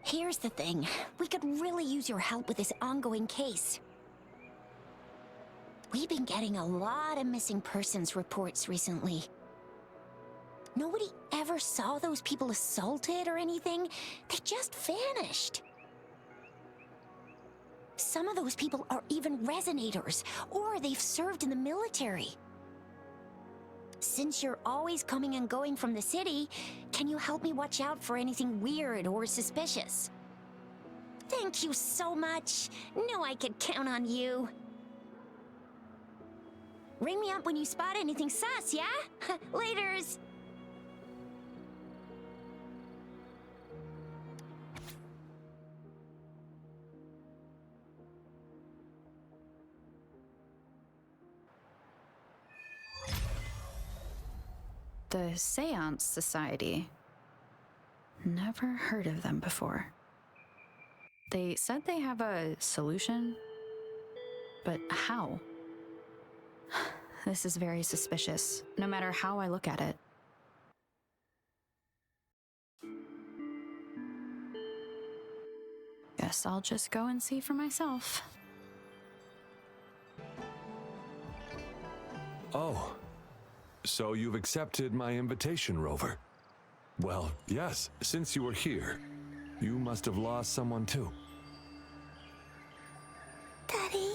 Here's the thing. We could really use your help with this ongoing case. We've been getting a lot of missing persons reports recently. Nobody ever saw those people assaulted or anything. They just vanished. Some of those people are even resonators, or they've served in the military. Since you're always coming and going from the city, can you help me watch out for anything weird or suspicious? Thank you so much. Knew I could count on you. Ring me up when you spot anything sus, yeah? Laters. The Seance Society. Never heard of them before. They said they have a solution, but how? This is very suspicious, no matter how I look at it. Guess I'll just go and see for myself. Oh. So you've accepted my invitation, Rover? Well, yes, since you were here, you must have lost someone too. Daddy?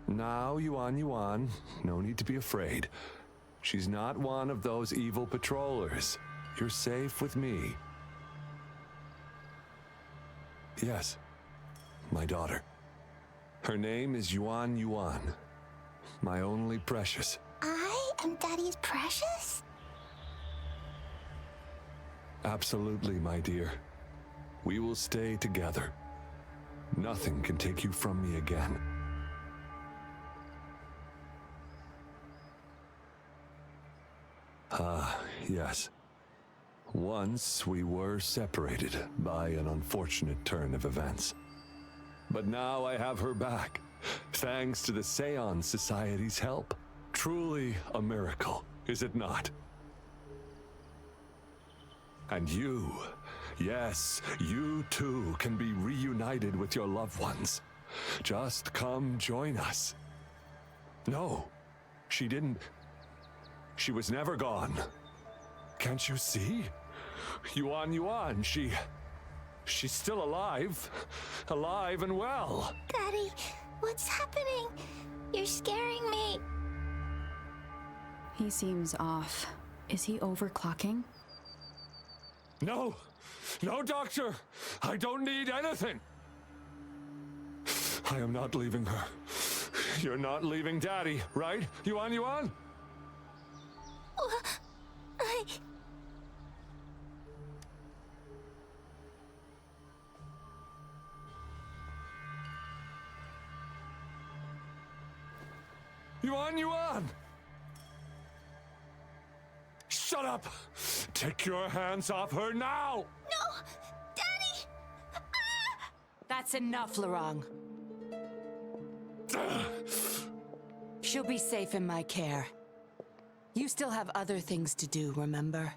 Now, Yuan, no need to be afraid. She's not one of those evil patrollers. You're safe with me. Yes, my daughter. Her name is Yuan. My only precious. I am Daddy's precious? Absolutely, my dear. We will stay together. Nothing can take you from me again. Ah, yes. Once we were separated by an unfortunate turn of events. But now I have her back, thanks to the Seance Society's help. Truly a miracle, is it not? And you, yes, you too can be reunited with your loved ones. Just come join us. No, she didn't. She was never gone. Can't you see? Yuan, she's still alive. Alive and well. Daddy, what's happening? You're scaring me. He seems off. Is he overclocking? No, doctor. I don't need anything. I am not leaving her. You're not leaving Daddy, right? Yuan? Yuan! Shut up! Take your hands off her now! No! Daddy! Ah! That's enough, Laurent. She'll be safe in my care. You still have other things to do, remember?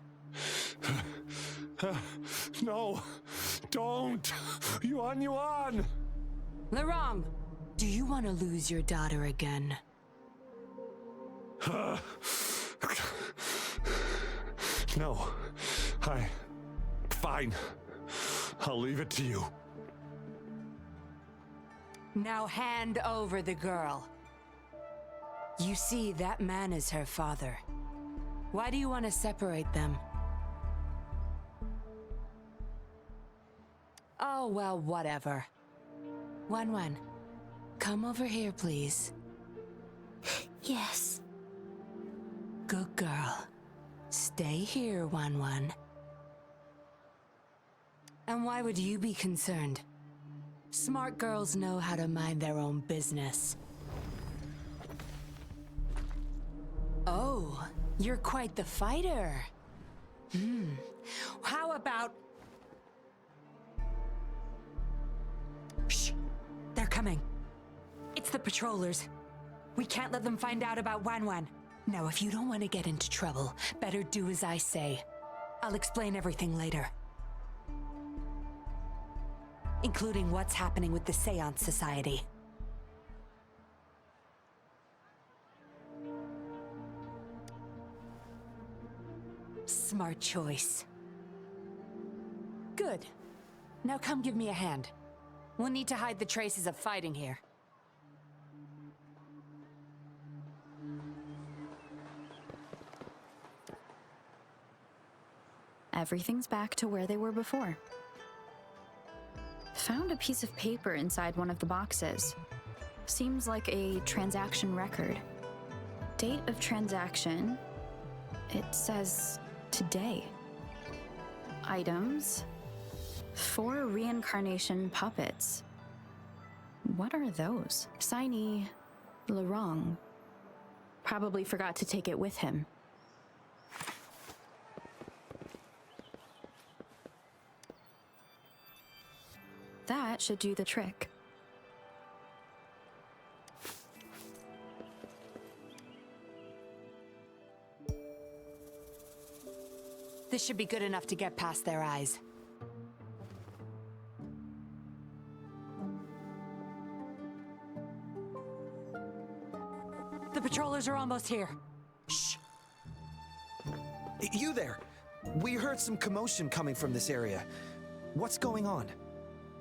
No! Don't! Yuan! Laurent, do you want to lose your daughter again? No. Fine. I'll leave it to you. Now hand over the girl. You see, that man is her father. Why do you want to separate them? Oh, well, whatever. Wan, come over here, please. Yes. Good girl. Stay here, Wan. And why would you be concerned? Smart girls know how to mind their own business. Oh, you're quite the fighter. How about... Shh! They're coming. It's the patrollers. We can't let them find out about Wan. Now, if you don't want to get into trouble, better do as I say. I'll explain everything later. Including what's happening with the Seance Society. Smart choice. Good. Now come give me a hand. We'll need to hide the traces of fighting here. Everything's back to where they were before. Found a piece of paper inside one of the boxes. Seems like a transaction record. Date of transaction. It says today. Items. 4 reincarnation puppets. What are those? Signee, Laurent. Probably forgot to take it with him. That should do the trick. This should be good enough to get past their eyes. The patrollers are almost here. Shh! You there! We heard some commotion coming from this area. What's going on?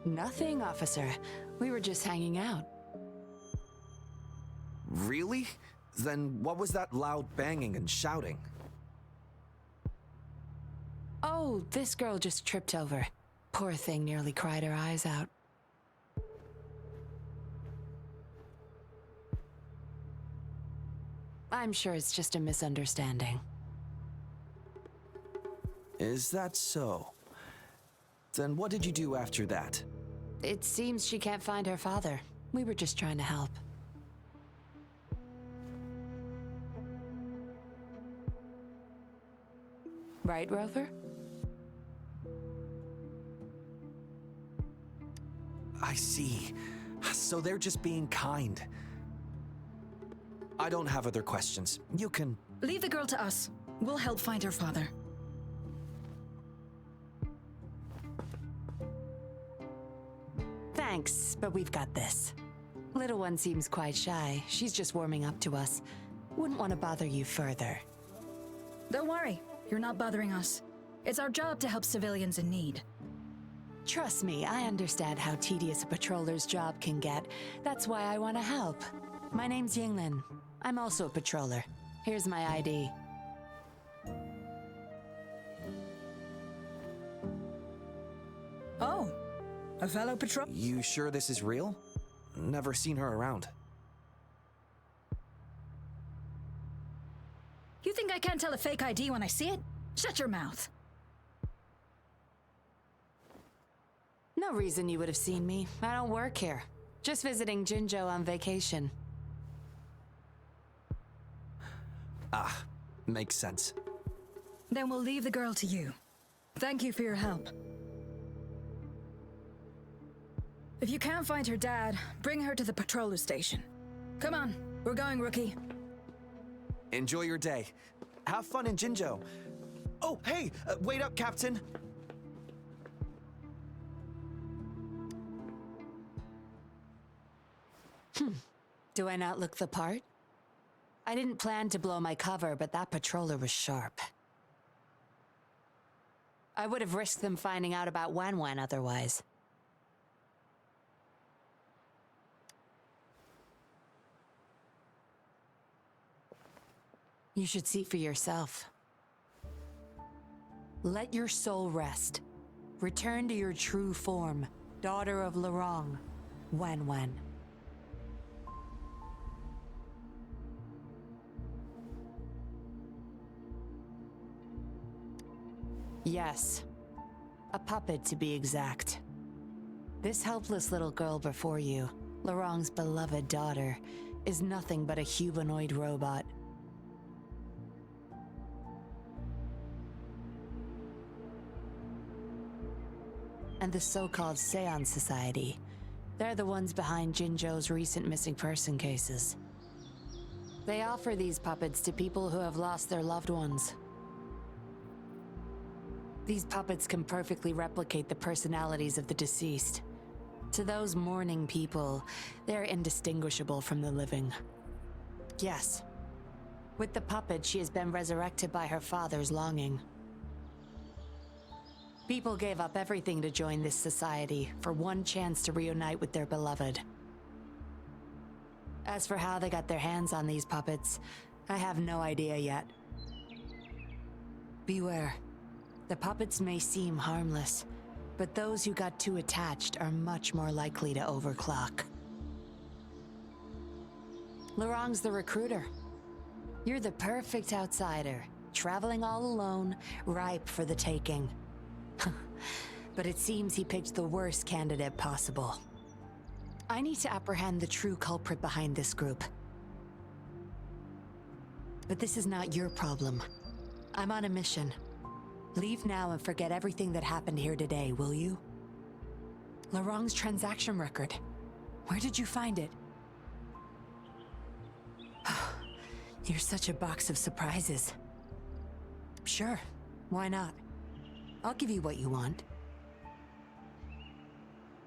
Nothing, officer. We were just hanging out. Really? Then what was that loud banging and shouting? Oh, this girl just tripped over. Poor thing nearly cried her eyes out. I'm sure it's just a misunderstanding. Is that so? Then what did you do after that? It seems she can't find her father. We were just trying to help. Right, Rover? I see. So they're just being kind. I don't have other questions. You can... Leave the girl to us. We'll help find her father. Thanks, but we've got this. Little one seems quite shy. She's just warming up to us. Wouldn't want to bother you further. Don't worry. You're not bothering us. It's our job to help civilians in need. Trust me, I understand how tedious a patroller's job can get. That's why I want to help. My name's Yinglin. I'm also a patroller. Here's my ID. Oh, a fellow patrol? You sure this is real? Never seen her around. You think I can't tell a fake ID when I see it? Shut your mouth. No reason you would have seen me. I don't work here. Just visiting Jinzhou on vacation. Ah, makes sense. Then we'll leave the girl to you. Thank you for your help. If you can't find her dad, bring her to the patroller station. Come on, we're going, rookie. Enjoy your day. Have fun in Jinzhou. Oh, hey! Wait up, Captain! Do I not look the part? I didn't plan to blow my cover, but that patroller was sharp. I would have risked them finding out about Wan Wan otherwise. You should see for yourself. Let your soul rest. Return to your true form, daughter of Laurent, Wan Wan. Yes. A puppet, to be exact. This helpless little girl before you, Laurent's beloved daughter, is nothing but a humanoid robot. And the so-called Seance Society, they're the ones behind Jinzhou's recent missing person cases. They offer these puppets to people who have lost their loved ones. These puppets can perfectly replicate the personalities of the deceased. To those mourning people, they're indistinguishable from the living. Yes. With the puppet, she has been resurrected by her father's longing. People gave up everything to join this society for one chance to reunite with their beloved. As for how they got their hands on these puppets, I have no idea yet. Beware. The puppets may seem harmless, but those who got too attached are much more likely to overclock. Lorong's the recruiter. You're the perfect outsider, traveling all alone, ripe for the taking. But it seems he picked the worst candidate possible. I need to apprehend the true culprit behind this group. But this is not your problem. I'm on a mission. Leave now and forget everything that happened here today, will you? Lorong's transaction record. Where did you find it? You're such a box of surprises. Sure, why not? I'll give you what you want.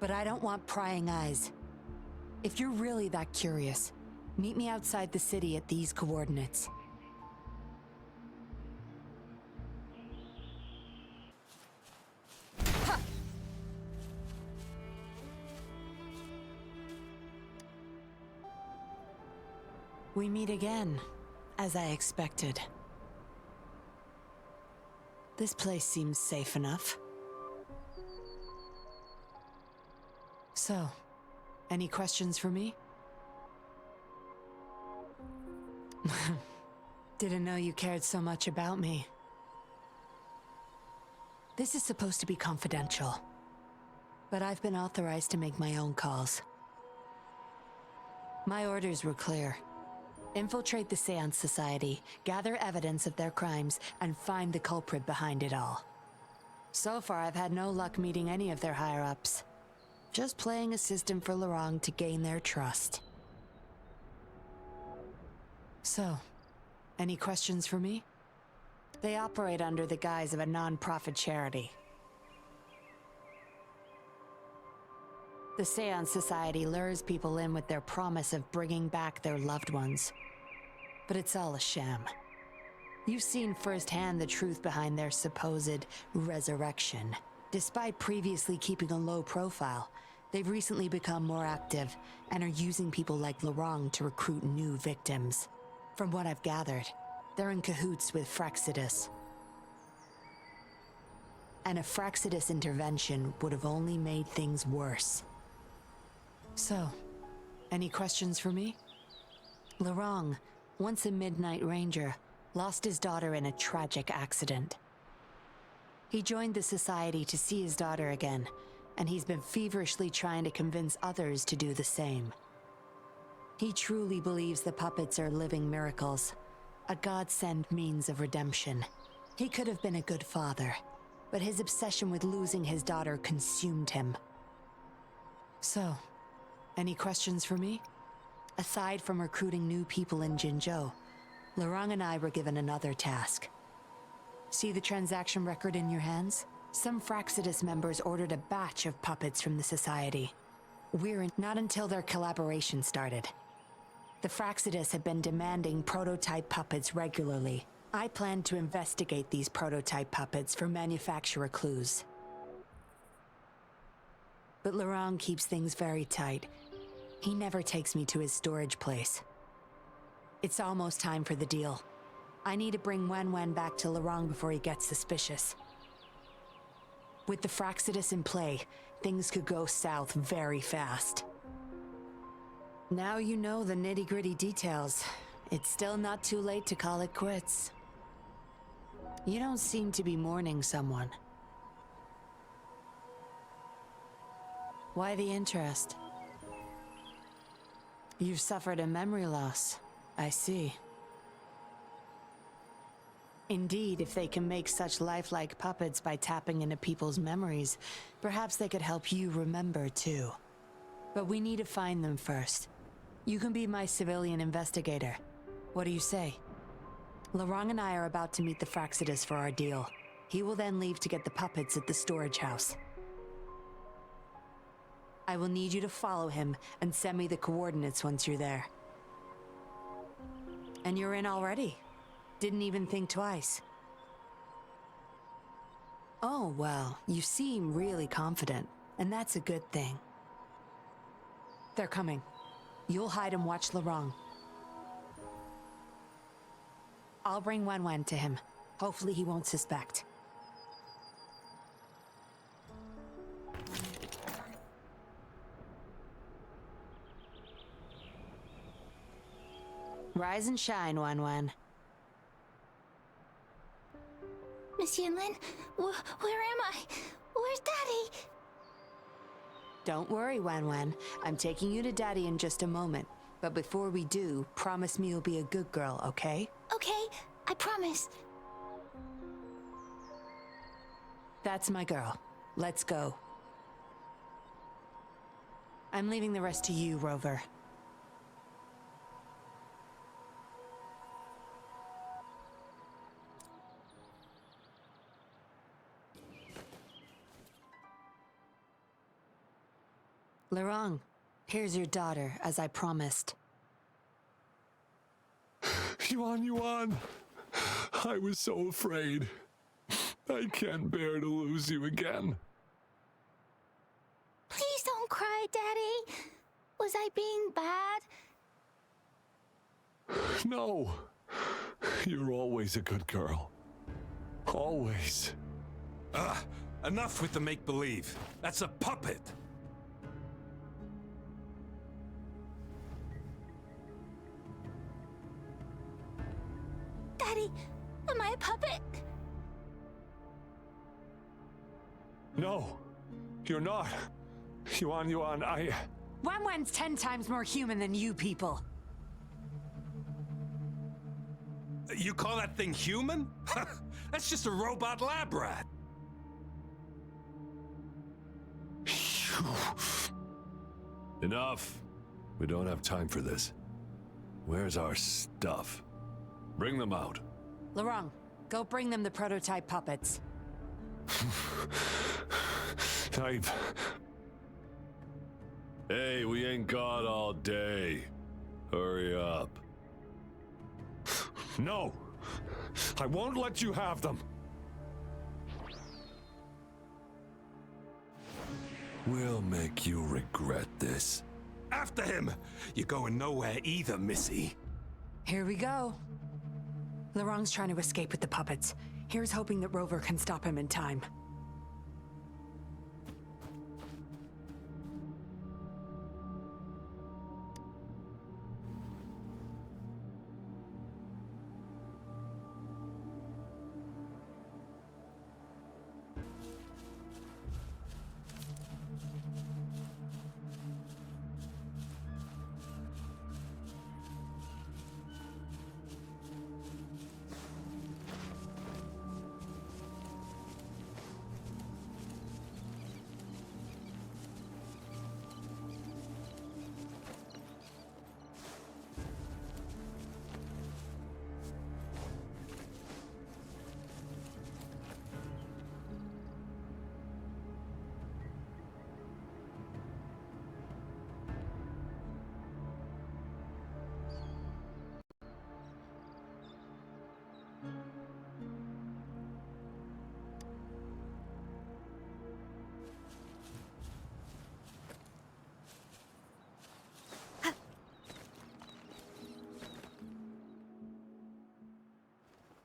But I don't want prying eyes. If you're really that curious, meet me outside the city at these coordinates. Ha! We meet again, as I expected. This place seems safe enough. So, any questions for me? Didn't know you cared so much about me. This is supposed to be confidential, but I've been authorized to make my own calls. My orders were clear. Infiltrate the Seance Society, gather evidence of their crimes, and find the culprit behind it all. So far, I've had no luck meeting any of their higher-ups. Just playing a system for Lorong to gain their trust. So, any questions for me? They operate under the guise of a non-profit charity. The Seance Society lures people in with their promise of bringing back their loved ones. But it's all a sham. You've seen firsthand the truth behind their supposed resurrection. Despite previously keeping a low profile, they've recently become more active and are using people like Lorong to recruit new victims. From what I've gathered, they're in cahoots with Fraxidus. And a Fraxidus intervention would have only made things worse. So, any questions for me? Lorong, once a Midnight Ranger, lost his daughter in a tragic accident. He joined the society to see his daughter again, and he's been feverishly trying to convince others to do the same. He truly believes the puppets are living miracles, a godsend means of redemption. He could have been a good father, but his obsession with losing his daughter consumed him. So, any questions for me? Aside from recruiting new people in Jinzhou, Lorong and I were given another task. See the transaction record in your hands? Some Fraxidus members ordered a batch of puppets from the Society. Not until their collaboration started. The Fraxidus have been demanding prototype puppets regularly. I plan to investigate these prototype puppets for manufacturer clues. But Lorong keeps things very tight. He never takes me to his storage place. It's almost time for the deal. I need to bring Wen back to Lorong before he gets suspicious. With the Fraxidus in play, things could go south very fast. Now you know the nitty-gritty details. It's still not too late to call it quits. You don't seem to be mourning someone. Why the interest? You've suffered a memory loss. I see. Indeed, if they can make such lifelike puppets by tapping into people's memories, perhaps they could help you remember too. But we need to find them first. You can be my civilian investigator. What do you say? Lorong and I are about to meet the Fraxidus for our deal. He will then leave to get the puppets at the storage house. I will need you to follow him and send me the coordinates once you're there. And you're in already. Didn't even think twice. Oh, well, you seem really confident, and that's a good thing. They're coming. You'll hide and watch Lorong. I'll bring Wen to him. Hopefully he won't suspect. Rise and shine, Wen. Miss Yinlin, where am I? Where's Daddy? Don't worry, Wen. I'm taking you to Daddy in just a moment. But before we do, promise me you'll be a good girl, okay? Okay, I promise. That's my girl. Let's go. I'm leaving the rest to you, Rover. Lorong, here's your daughter, as I promised. Yuan, I was so afraid. I can't bear to lose you again. Please don't cry, Daddy. Was I being bad? No. You're always a good girl. Always. Enough with the make-believe. That's a puppet. Daddy, am I a puppet? No, you're not. Yuan, Wen's 10 times more human than you people. You call that thing human? That's just a robot lab rat. Enough. We don't have time for this. Where's our stuff? Bring them out. Lorong, go bring them the prototype puppets. Hey, we ain't got all day. Hurry up. No! I won't let you have them! We'll make you regret this. After him! You're going nowhere either, Missy. Here we go. Lorong's trying to escape with the puppets. Here's hoping that Rover can stop him in time.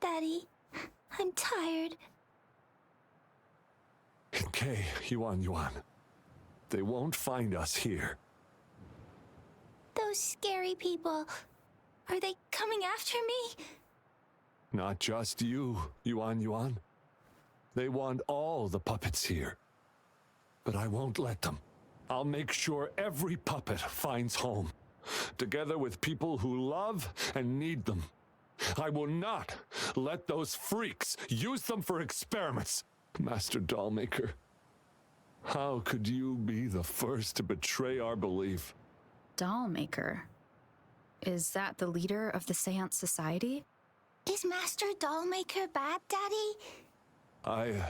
Daddy, I'm tired. Okay, Yuan. They won't find us here. Those scary people, are they coming after me? Not just you, Yuan. They want all the puppets here. But I won't let them. I'll make sure every puppet finds home, together with people who love and need them. I will not let those freaks use them for experiments. Master Dollmaker, how could you be the first to betray our belief? Dollmaker? Is that the leader of the Seance Society? Is Master Dollmaker bad, Daddy? I'm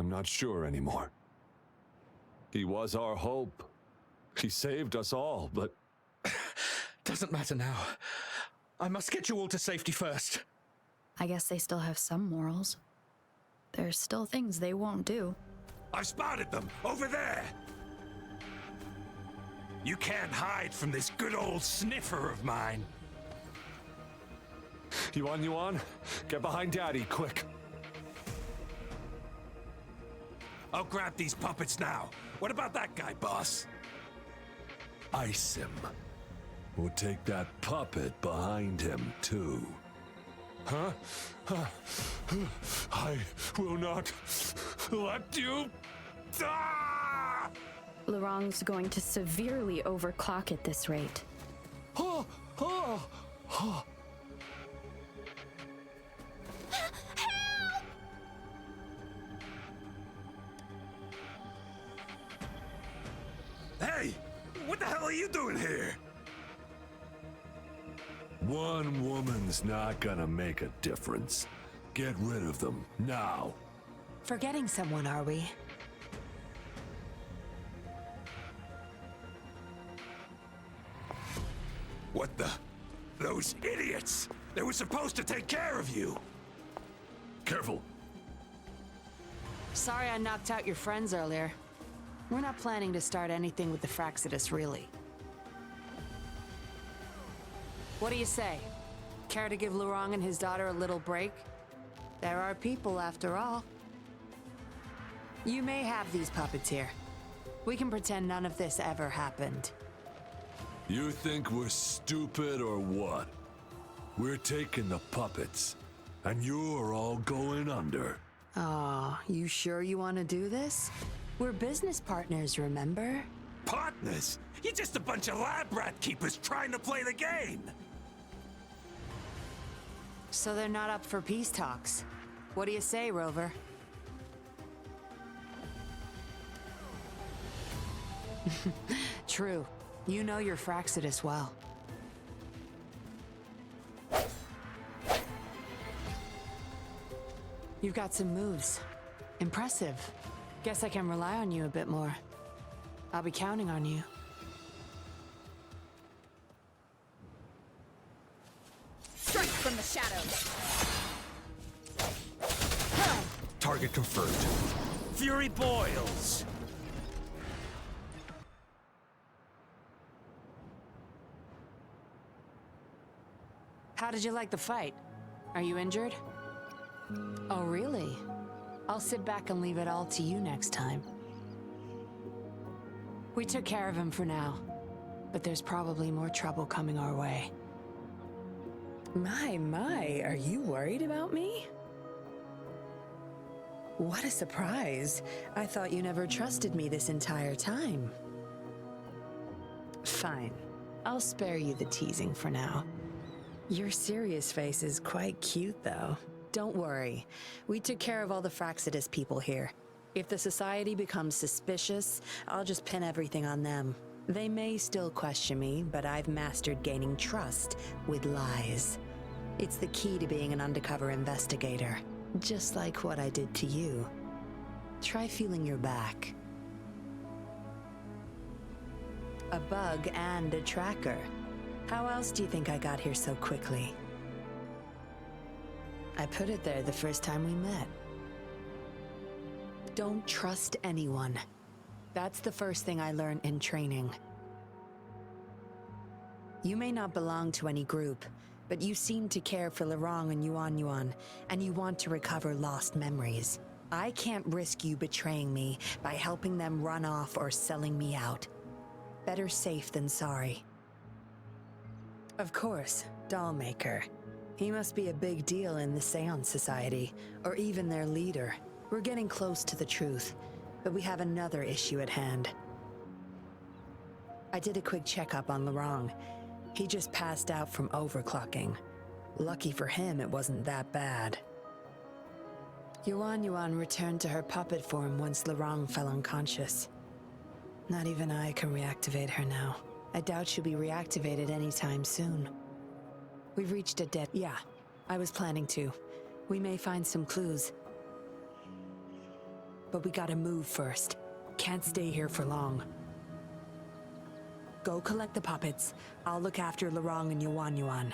not sure anymore. He was our hope. He saved us all, but... Doesn't matter now. I must get you all to safety first. I guess they still have some morals. There's still things they won't do. I've spotted them, over there! You can't hide from this good old sniffer of mine. Yuan, get behind Daddy, quick. I'll grab these puppets now. What about that guy, boss? Ice him. We'll take that puppet behind him, too. Huh? I will not let you... Ah! Laurent's going to severely overclock at this rate. Hey! What the hell are you doing here? One woman's not gonna make a difference. Get rid of them, now. Forgetting someone, are we? What the? Those idiots! They were supposed to take care of you! Careful. Sorry I knocked out your friends earlier. We're not planning to start anything with the Fraxidus, really. What do you say? Care to give Laurent and his daughter a little break? There are people, after all. You may have these puppets here. We can pretend none of this ever happened. You think we're stupid or what? We're taking the puppets, and you're all going under. Aw, you sure you want to do this? We're business partners, remember? Partners? You're just a bunch of lab rat keepers trying to play the game! So they're not up for peace talks. What do you say, Rover? True. You know your Fraxidus well. You've got some moves. Impressive. Guess I can rely on you a bit more. I'll be counting on you. Strike from the shadows! Target confirmed. Fury boils! How did you like the fight? Are you injured? Oh, really? I'll sit back and leave it all to you next time. We took care of him for now, but there's probably more trouble coming our way. My, are you worried about me? What a surprise. I thought you never trusted me this entire time. Fine. I'll spare you the teasing for now. Your serious face is quite cute, though. Don't worry. We took care of all the Fraxidus people here. If the Society becomes suspicious, I'll just pin everything on them. They may still question me, but I've mastered gaining trust with lies. It's the key to being an undercover investigator, just like what I did to you. Try feeling your back. A bug and a tracker. How else do you think I got here so quickly? I put it there the first time we met. Don't trust anyone. That's the first thing I learned in training. You may not belong to any group, but you seem to care for Laurent and Yuan, and you want to recover lost memories. I can't risk you betraying me by helping them run off or selling me out. Better safe than sorry. Of course, Dollmaker. He must be a big deal in the Seance Society, or even their leader. We're getting close to the truth, but we have another issue at hand. I did a quick checkup on Laurent. He just passed out from overclocking. Lucky for him, it wasn't that bad. Yuan returned to her puppet form once Laurent fell unconscious. Not even I can reactivate her now. I doubt she'll be reactivated anytime soon. We've reached a dead... Yeah, I was planning to. We may find some clues, but we gotta move first. Can't stay here for long. Go collect the puppets. I'll look after Lorong and Yuan Yuan.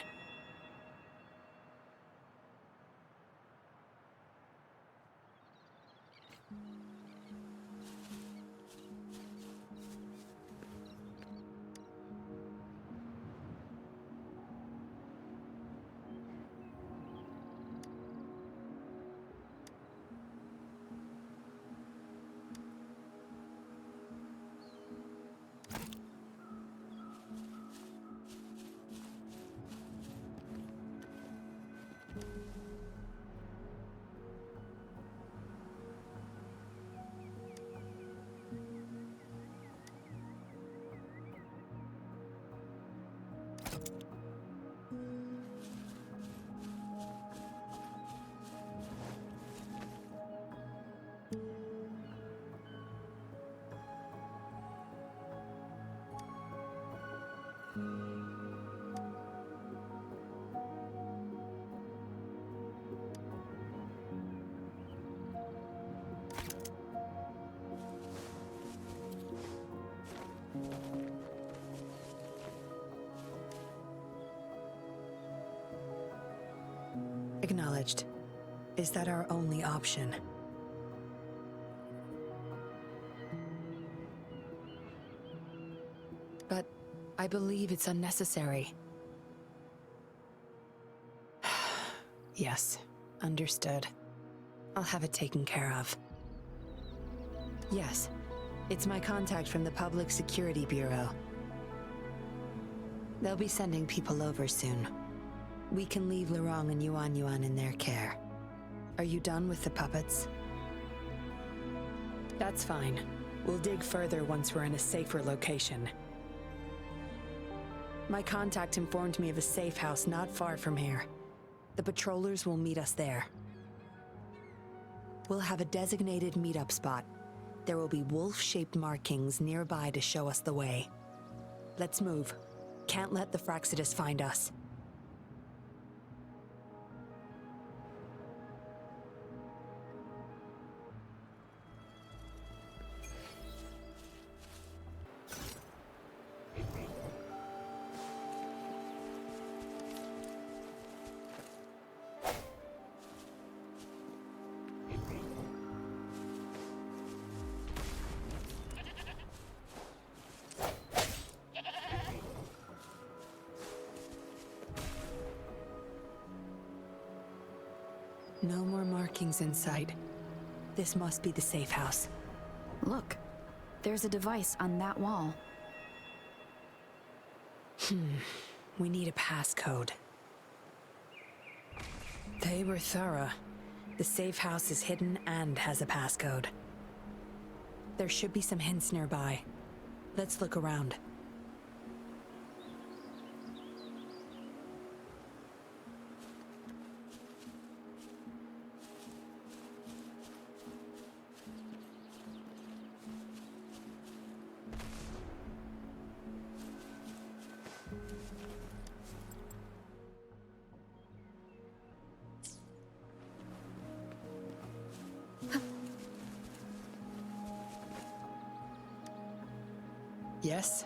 Acknowledged. Is that our only option? But I believe it's unnecessary. Yes, understood. I'll have it taken care of. Yes, it's my contact from the Public Security Bureau. They'll be sending people over soon. We can leave Lorong and Yuan Yuan in their care. Are you done with the puppets? That's fine. We'll dig further once we're in a safer location. My contact informed me of a safe house not far from here. The patrollers will meet us there. We'll have a designated meetup spot. There will be wolf-shaped markings nearby to show us the way. Let's move. Can't let the Fraxidus find us. No more markings in sight. This must be the safe house. Look, there's a device on that wall. We need a passcode. They were thorough. The safe house is hidden and has a passcode. There should be some hints nearby. Let's look around. Yes?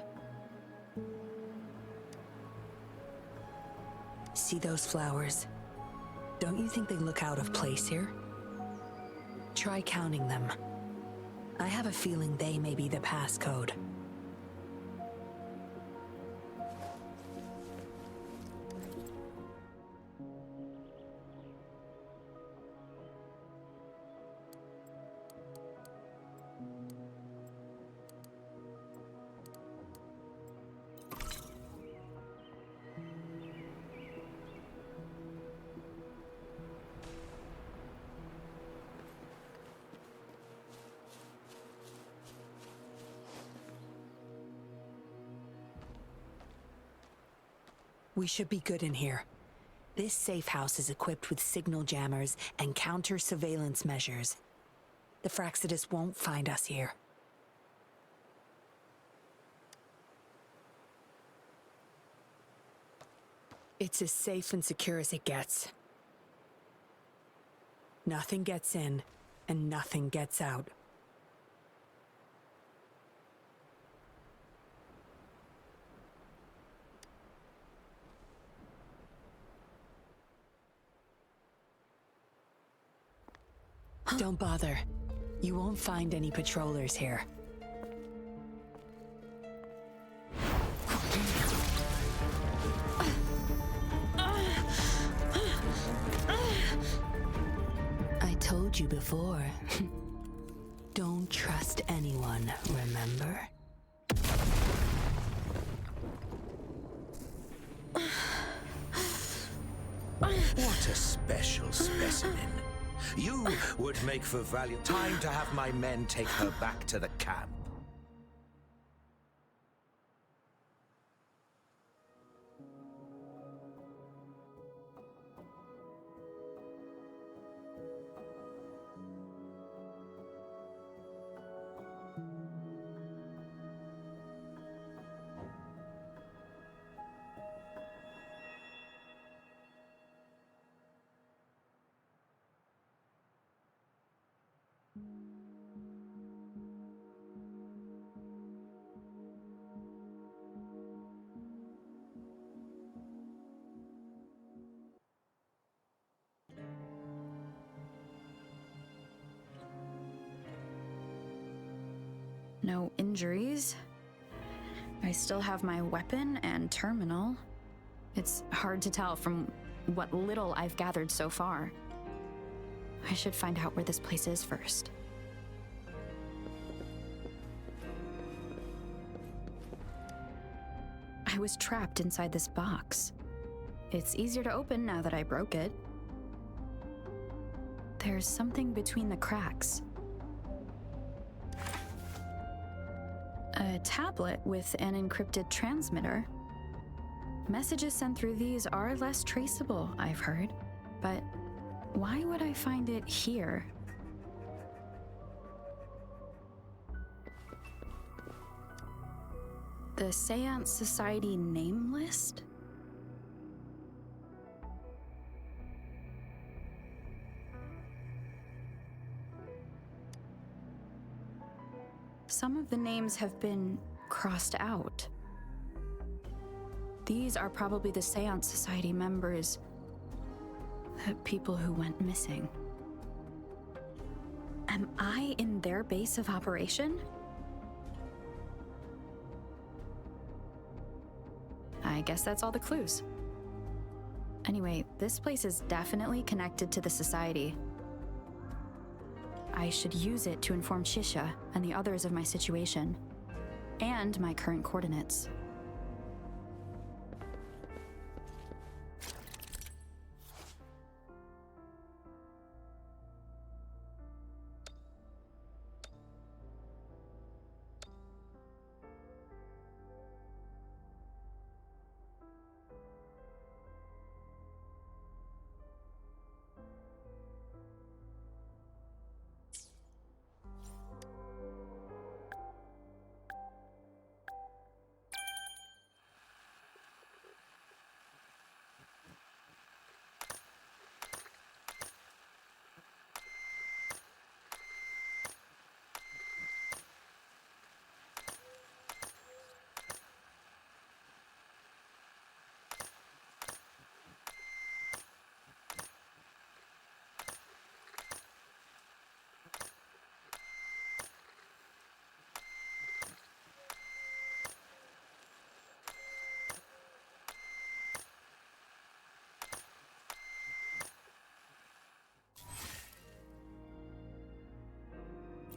See those flowers? Don't you think they look out of place here? Try counting them. I have a feeling they may be the passcode. We should be good in here. This safe house is equipped with signal jammers and counter-surveillance measures. The Fraxidus won't find us here. It's as safe and secure as it gets. Nothing gets in, and nothing gets out. Don't bother. You won't find any patrollers here. I told you before. Don't trust anyone, remember? What a special specimen. You would make for value. Time to have my men take her back to the camp. No injuries. I still have my weapon and terminal. It's hard to tell from what little I've gathered so far. I should find out where this place is first. I was trapped inside this box. It's easier to open now that I broke it. There's something between the cracks. A tablet with an encrypted transmitter. Messages sent through these are less traceable, I've heard. But why would I find it here? The Seance Society name list? Some of the names have been crossed out. These are probably the Seance Society members, the people who went missing. Am I in their base of operation? I guess that's all the clues. Anyway, this place is definitely connected to the Society. I should use it to inform Shisha and the others of my situation, and my current coordinates.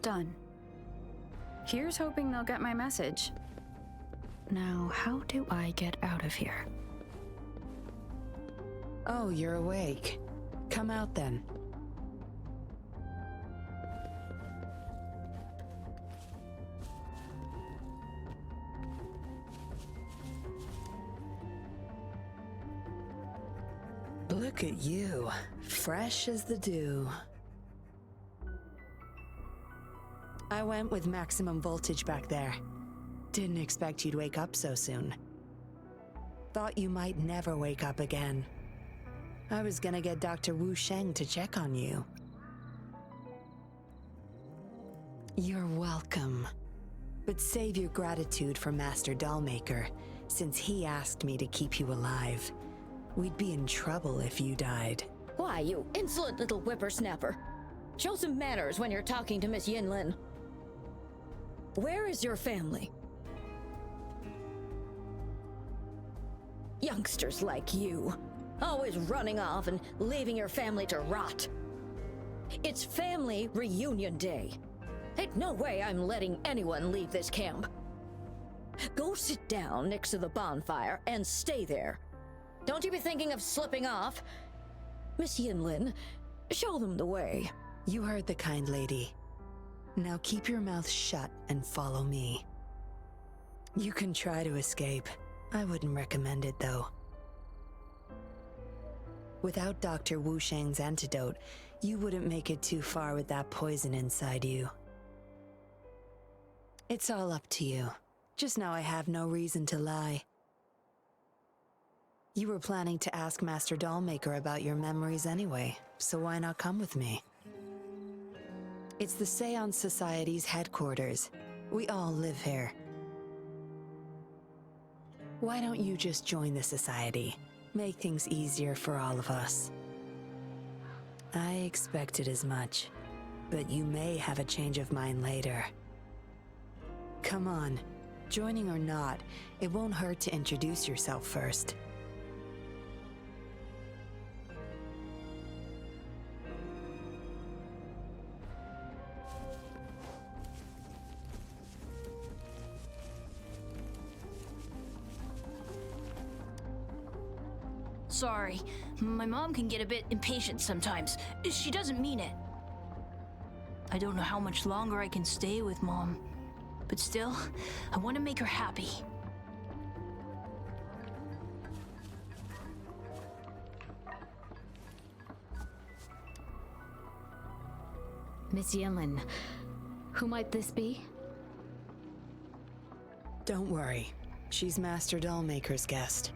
Done. Here's hoping they'll get my message. Now, how do I get out of here? Oh, you're awake. Come out then. Look at you, fresh as the dew. I went with maximum voltage back there. Didn't expect you'd wake up so soon. Thought you might never wake up again. I was gonna get Dr. Wu Sheng to check on you. You're welcome. But save your gratitude for Master Dollmaker, since he asked me to keep you alive. We'd be in trouble if you died. Why, you insolent little whippersnapper! Show some manners when you're talking to Miss Yinlin. Where is your family? Youngsters like you, always running off and leaving your family to rot. It's family reunion day. Ain't no way I'm letting anyone leave this camp. Go sit down next to the bonfire and stay there. Don't you be thinking of slipping off. Miss Yinlin, show them the way. You heard the kind lady. Now keep your mouth shut and follow me. You can try to escape. I wouldn't recommend it, though. Without Dr. Wu Sheng's antidote, you wouldn't make it too far with that poison inside you. It's all up to you. Just know I have no reason to lie. You were planning to ask Master Dollmaker about your memories anyway, so why not come with me? It's the Seance Society's headquarters. We all live here. Why don't you just join the Society? Make things easier for all of us. I expected as much, but you may have a change of mind later. Come on, joining or not, it won't hurt to introduce yourself first. Sorry, my mom can get a bit impatient sometimes. She doesn't mean it. I don't know how much longer I can stay with Mom, but still, I want to make her happy. Miss Yinlin, who might this be? Don't worry. She's Master Dollmaker's guest.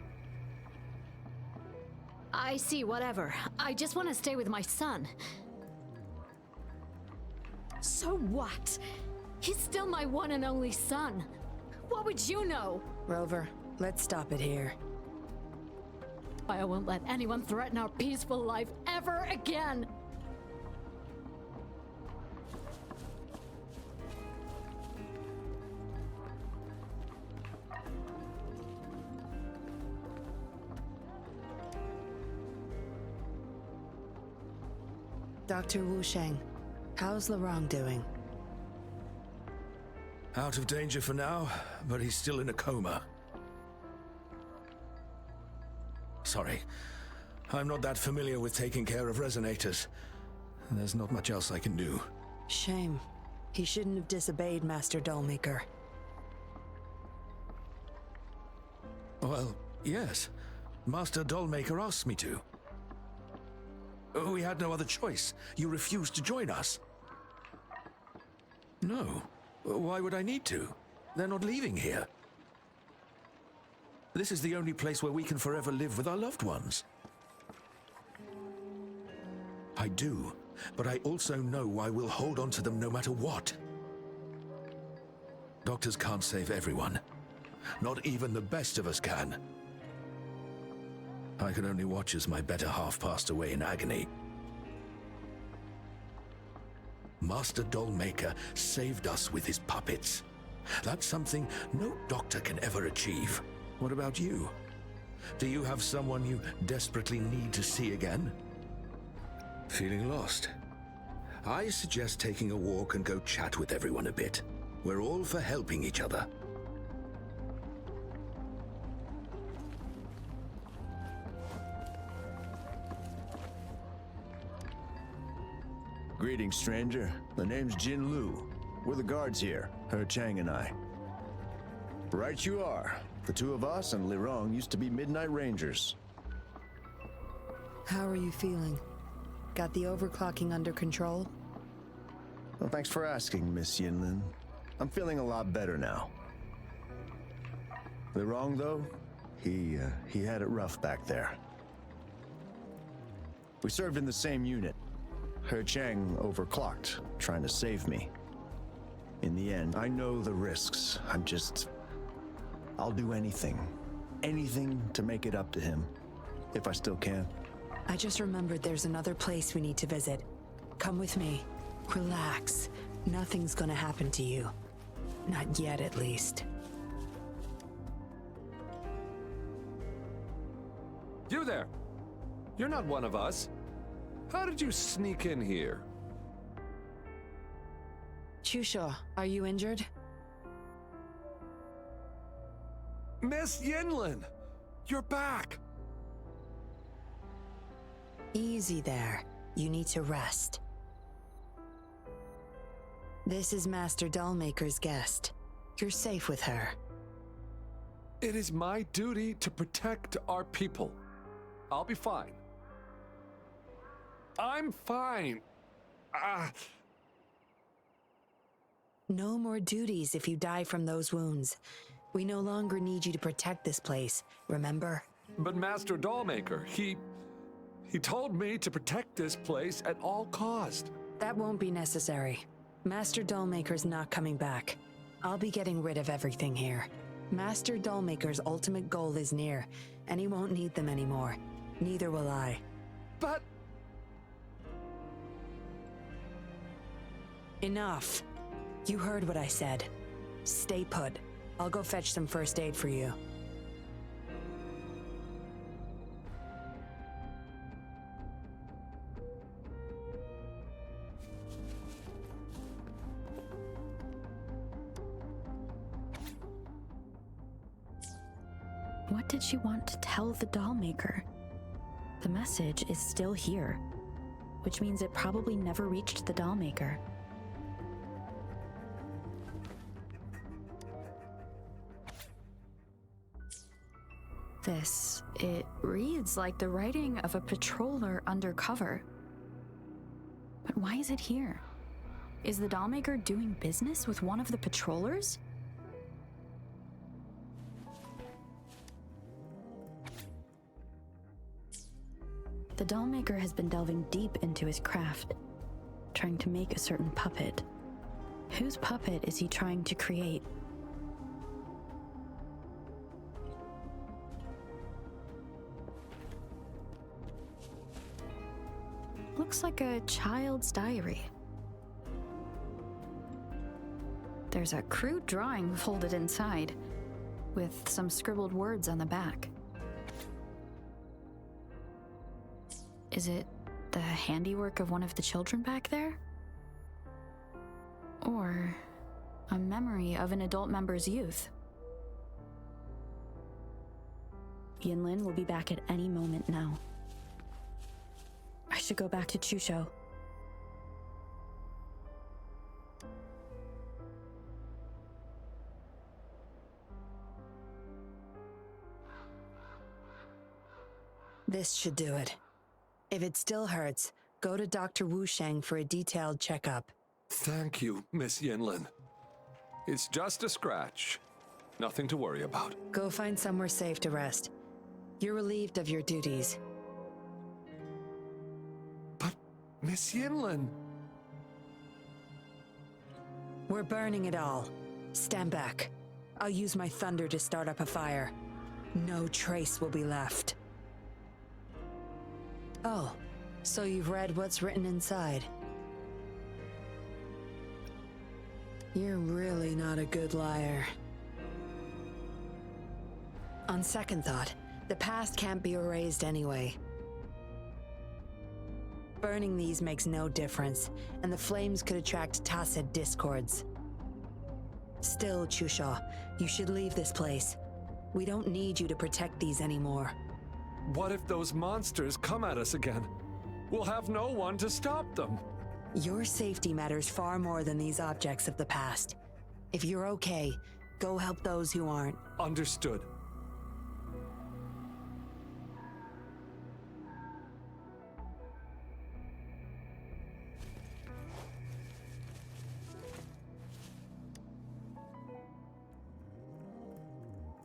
I see, whatever. I just want to stay with my son. So what? He's still my one and only son. What would you know? Rover, let's stop it here. I won't let anyone threaten our peaceful life ever again. Dr. Wu Sheng, how's Lorong doing? Out of danger for now, but he's still in a coma. Sorry, I'm not that familiar with taking care of resonators. There's not much else I can do. Shame. He shouldn't have disobeyed Master Dollmaker. Well, yes. Master Dollmaker asked me to. We had no other choice. You refused to join us. No. Why would I need to? They're not leaving here. This is the only place where we can forever live with our loved ones. I do, but I also know I will hold on to them no matter what. Doctors can't save everyone. Not even the best of us can. I could only watch as my better half passed away in agony. Master Dollmaker saved us with his puppets. That's something no doctor can ever achieve. What about you? Do you have someone you desperately need to see again? Feeling lost? I suggest taking a walk and go chat with everyone a bit. We're all for helping each other. Greetings, stranger. The name's Jin Lu. We're the guards here, He Chang and I. Right you are. The two of us and Lirong used to be Midnight Rangers. How are you feeling? Got the overclocking under control? Well, thanks for asking, Miss Yinlin. I'm feeling a lot better now. Lirong, though, he had it rough back there. We served in the same unit. He Chang overclocked, trying to save me. In the end, I know the risks. I'll do anything. Anything to make it up to him. If I still can. I just remembered there's another place we need to visit. Come with me. Relax. Nothing's gonna happen to you. Not yet, at least. You there! You're not one of us. How did you sneak in here? Chusha, are you injured? Miss Yinlin! You're back! Easy there. You need to rest. This is Master Dollmaker's guest. You're safe with her. It is my duty to protect our people. I'll be fine. I'm fine. No more duties if you die from those wounds. We no longer need you to protect this place, remember? But Master Dollmaker, he told me to protect this place at all cost. That won't be necessary. Master Dollmaker's not coming back. I'll be getting rid of everything here. Master Dollmaker's ultimate goal is near, and he won't need them anymore. Neither will I. But... Enough. You heard what I said. Stay put. I'll go fetch some first aid for you. What did she want to tell the Dollmaker? The message is still here, which means it probably never reached the Dollmaker. It reads like the writing of a patroller undercover. But why is it here? Is the Dollmaker doing business with one of the patrollers? The Dollmaker has been delving deep into his craft, trying to make a certain puppet. Whose puppet is he trying to create? Looks like a child's diary. There's a crude drawing folded inside, with some scribbled words on the back. Is it the handiwork of one of the children back there? Or a memory of an adult member's youth? Yinlin will be back at any moment now. I should go back to Chusho. This should do it. If it still hurts, go to Dr. Wu Sheng for a detailed checkup. Thank you, Miss Yinlin. It's just a scratch. Nothing to worry about. Go find somewhere safe to rest. You're relieved of your duties. But, Miss Yinlin... We're burning it all. Stand back. I'll use my thunder to start up a fire. No trace will be left. Oh, so you've read what's written inside. You're really not a good liar. On second thought, the past can't be erased anyway. Burning these makes no difference, and the flames could attract tacit discords. Still, Chusha, you should leave this place. We don't need you to protect these anymore. What if those monsters come at us again? We'll have no one to stop them. Your safety matters far more than these objects of the past. If you're okay, go help those who aren't. Understood.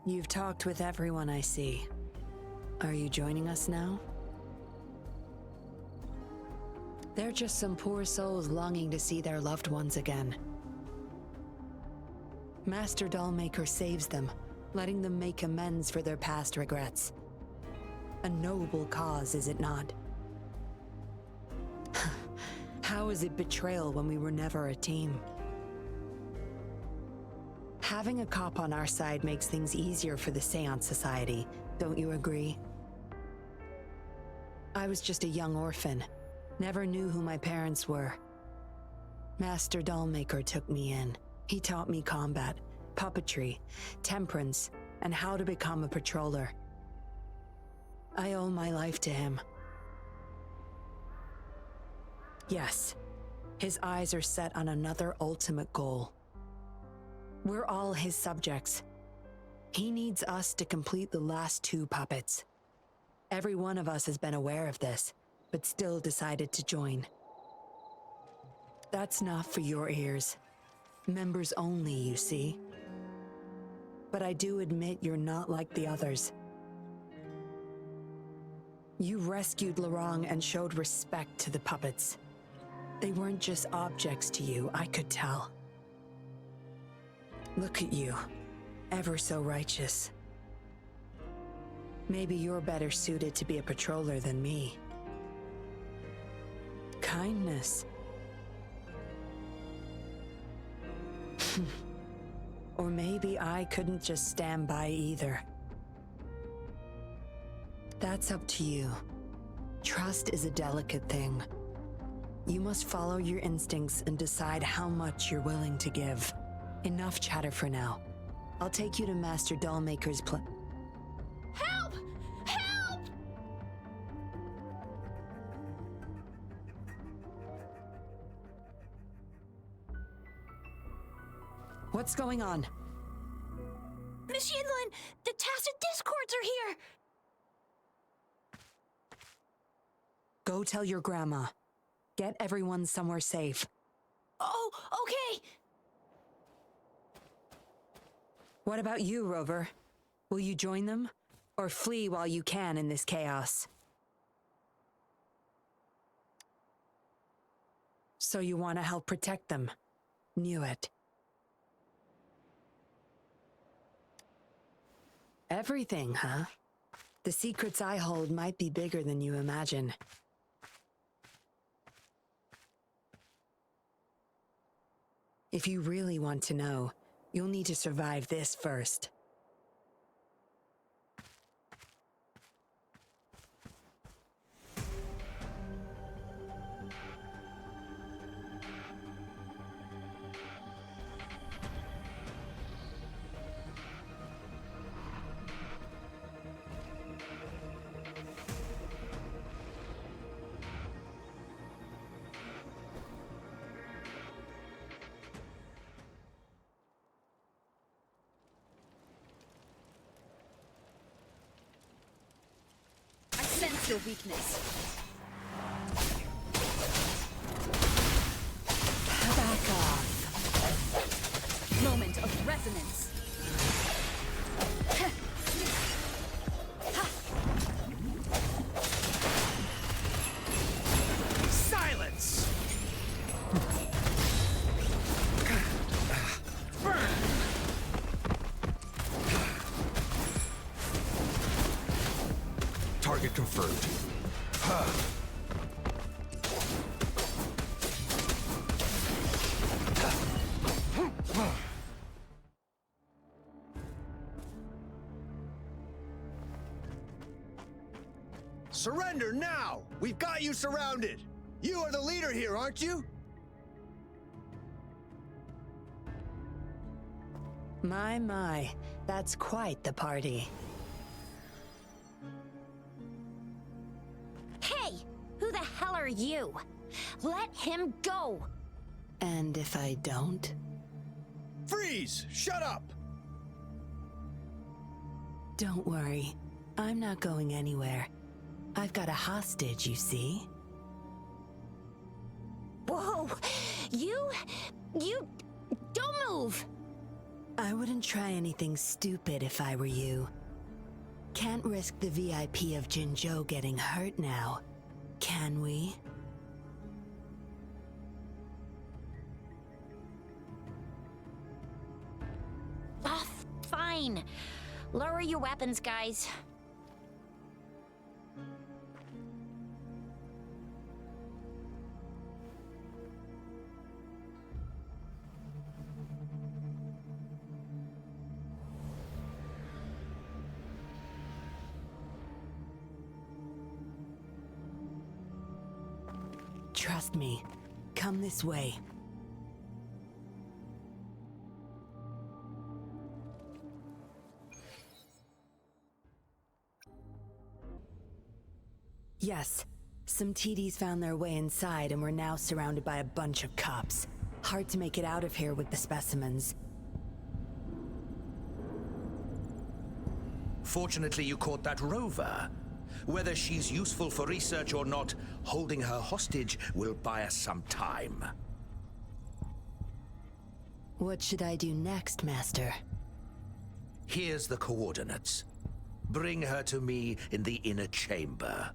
You've talked with everyone I see. Are you joining us now? They're just some poor souls longing to see their loved ones again. Master Dollmaker saves them, letting them make amends for their past regrets. A noble cause, is it not? How is it betrayal when we were never a team? Having a cop on our side makes things easier for the Seance Society, don't you agree? I was just a young orphan, never knew who my parents were. Master Dollmaker took me in. He taught me combat, puppetry, temperance, and how to become a patroller. I owe my life to him. Yes, his eyes are set on another ultimate goal. We're all his subjects. He needs us to complete the last 2 puppets. Every one of us has been aware of this, but still decided to join. That's not for your ears. Members only, you see. But I do admit you're not like the others. You rescued Lorong and showed respect to the puppets. They weren't just objects to you, I could tell. Look at you, ever so righteous. Maybe you're better suited to be a patroller than me. Kindness. Or maybe I couldn't just stand by either. That's up to you. Trust is a delicate thing. You must follow your instincts and decide how much you're willing to give. Enough chatter for now. I'll take you to Master Dollmaker's Help! Help! What's going on? Miss Yinlin, the Tacit Discords are here! Go tell your grandma. Get everyone somewhere safe. Oh, okay! What about you, Rover? Will you join them? Or flee while you can in this chaos? So you want to help protect them? Knew it. Everything, huh? The secrets I hold might be bigger than you imagine. If you really want to know, you'll need to survive this first. Sense your weakness. Back off. Moment of resonance. Silence! Target confirmed. Surrender now! We've got you surrounded! You are the leader here, aren't you? My, that's quite the party. Hey, who the hell are you? Let him go! And if I don't? Freeze! Shut up! Don't worry. I'm not going anywhere. I've got a hostage, you see? Whoa! You don't move! I wouldn't try anything stupid if I were you. Can't risk the VIP of Jinzhou getting hurt now, can we? Oh, fine. Lower your weapons, guys. Trust me. Come this way. Yes, some TDs found their way inside and we're now surrounded by a bunch of cops. Hard to make it out of here with the specimens. Fortunately, you caught that rover. Whether she's useful for research or not, holding her hostage will buy us some time. What should I do next, Master? Here's the coordinates. Bring her to me in the inner chamber.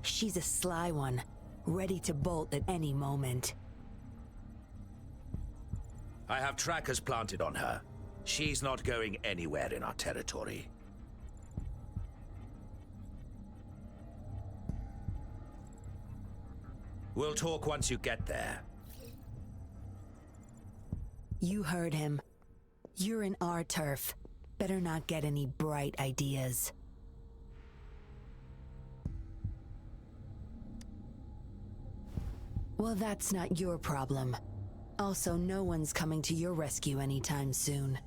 She's a sly one, ready to bolt at any moment. I have trackers planted on her. She's not going anywhere in our territory. We'll talk once you get there. You heard him. You're in our turf. Better not get any bright ideas. Well, that's not your problem. Also, no one's coming to your rescue anytime soon.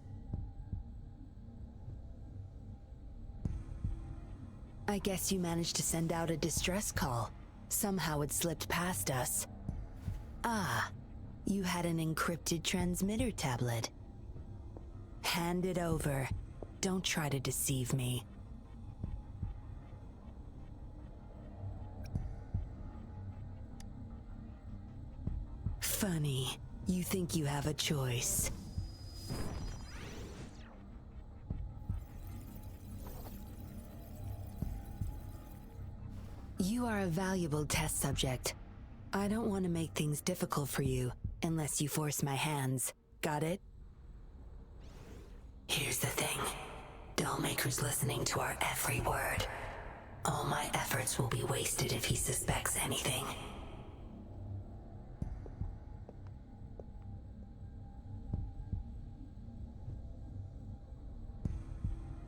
I guess you managed to send out a distress call. Somehow it slipped past us. Ah, you had an encrypted transmitter tablet. Hand it over. Don't try to deceive me. Funny. You think you have a choice. You are a valuable test subject. I don't want to make things difficult for you, unless you force my hands. Got it? Here's the thing. Dollmaker's listening to our every word. All my efforts will be wasted if he suspects anything.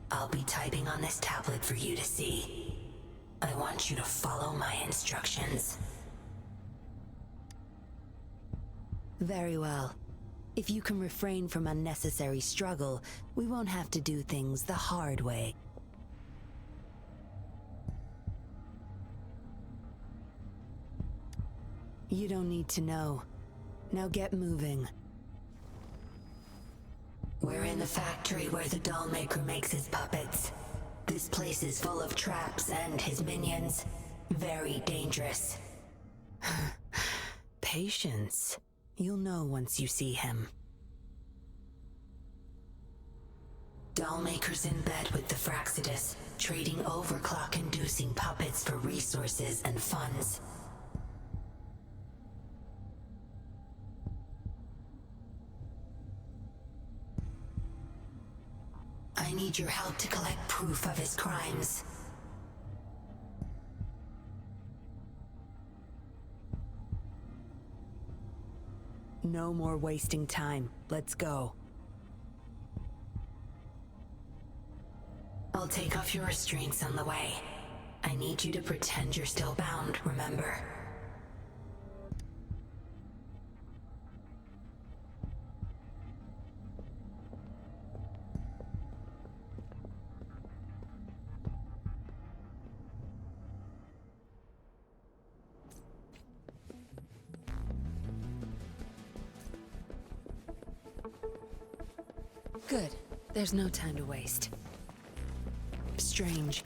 I'll be typing on this tablet for you to see. I want you to follow my instructions. Very well. If you can refrain from unnecessary struggle, we won't have to do things the hard way. You don't need to know. Now get moving. We're in the factory where the Dollmaker makes his puppets. This place is full of traps and his minions. Very dangerous. Patience. You'll know once you see him. Dollmaker's in bed with the Fraxidus, trading overclock-inducing puppets for resources and funds. I need your help to collect proof of his crimes. No more wasting time. Let's go. I'll take off your restraints on the way. I need you to pretend you're still bound, remember? Good. There's no time to waste. Strange.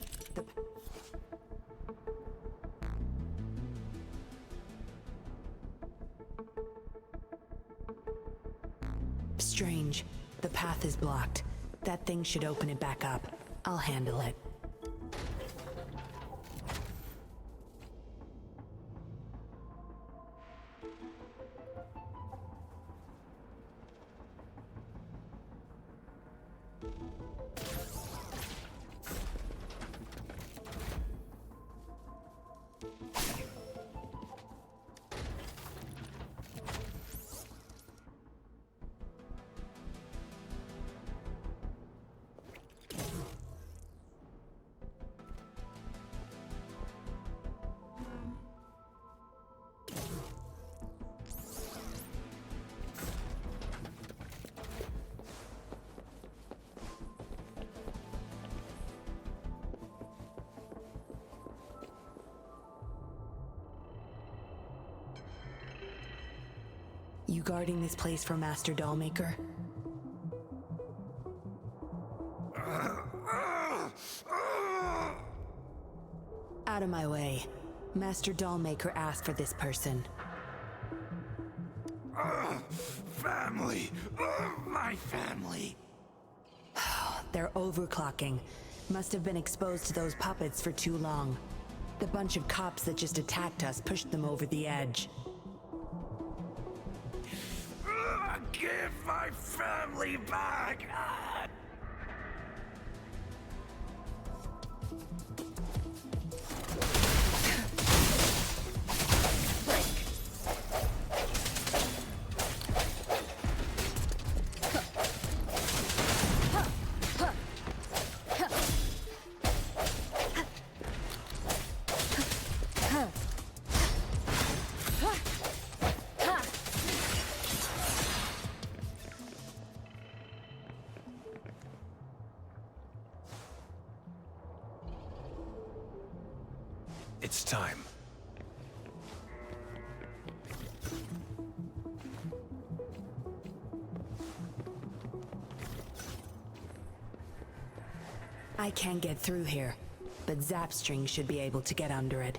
Strange. The path is blocked. That thing should open it back up. I'll handle it. You guarding this place for Master Dollmaker? Out of my way. Master Dollmaker asked for this person. Family! My family! They're overclocking. Must have been exposed to those puppets for too long. The bunch of cops that just attacked us pushed them over the edge. Give my family back! It's time. I can't get through here, but Zapstring should be able to get under it.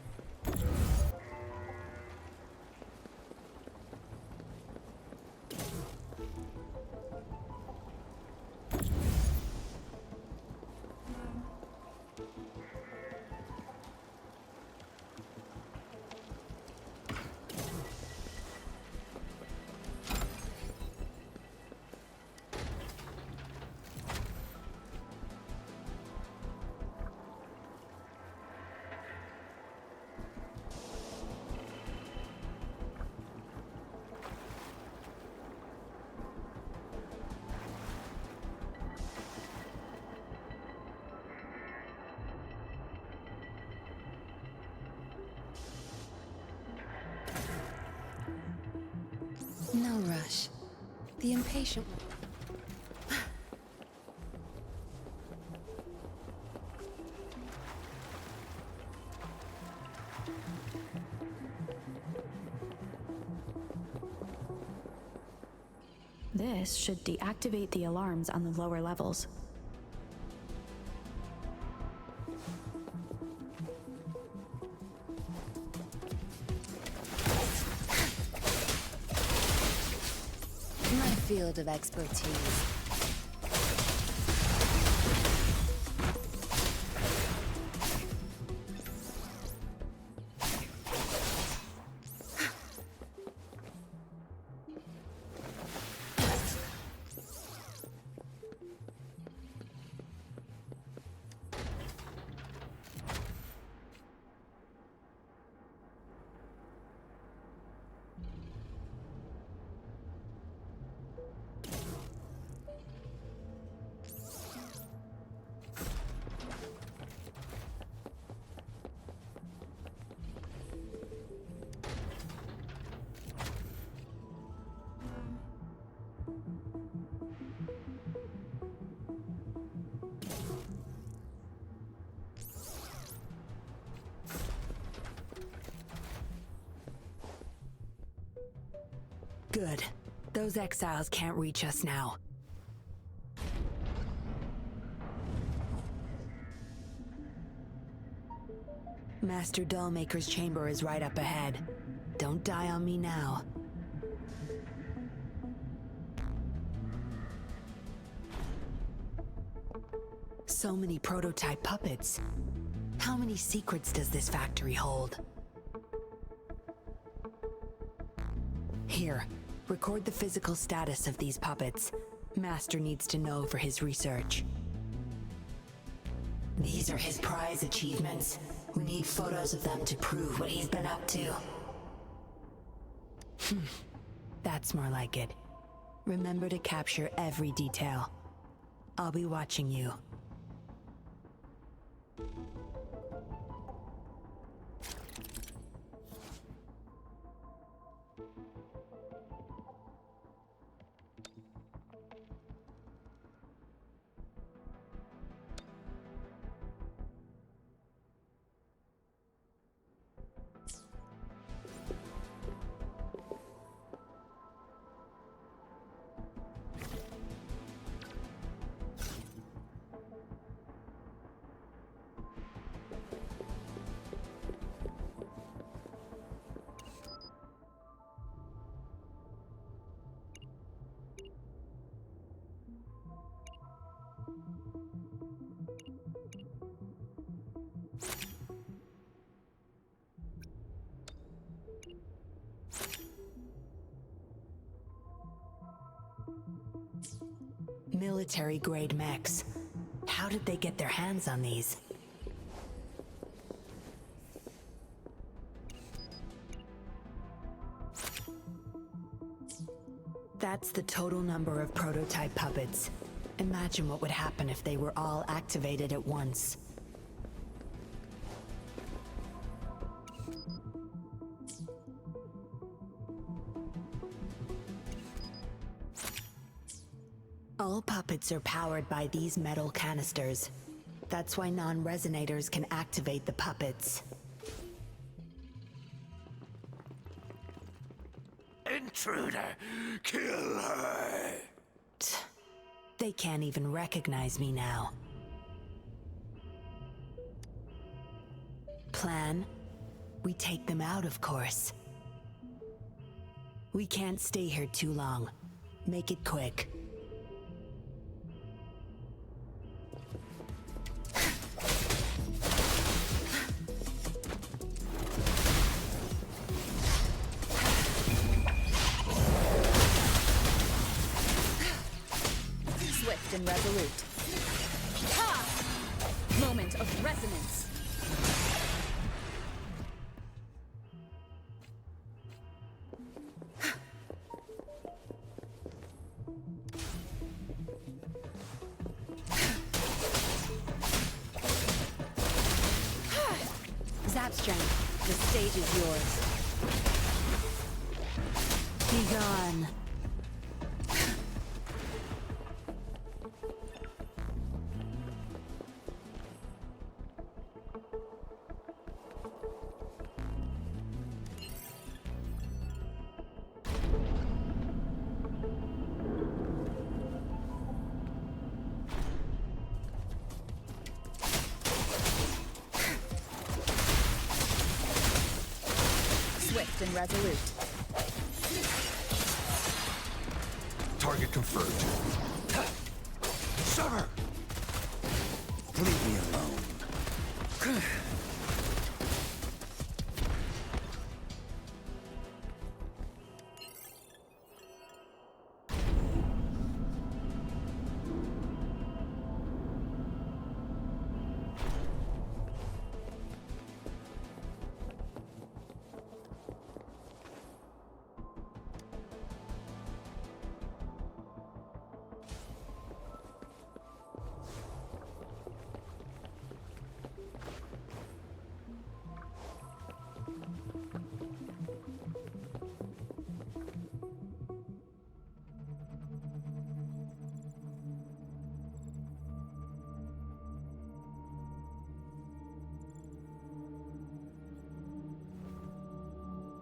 No rush. The impatient... This should deactivate the alarms on the lower levels. My field of expertise. Good. Those exiles can't reach us now. Master Dollmaker's chamber is right up ahead. Don't die on me now. So many prototype puppets. How many secrets does this factory hold? Here, record the physical status of these puppets. Master needs to know for his research. These are his prize achievements. We need photos of them to prove what he's been up to. That's more like it. Remember to capture every detail. I'll be watching you. Military-grade mechs. How did they get their hands on these? That's the total number of prototype puppets. Imagine what would happen if they were all activated at once. All puppets are powered by these metal canisters. That's why non-resonators can activate the puppets. Intruder! Kill her! They can't even recognize me now. Plan? We take them out, of course. We can't stay here too long. Make it quick. Swift and resolute. Ha! Moment of resonance. Zap strength. The stage is yours. Be gone. Swift and resolute. Target confirmed. Sir! Leave me alone.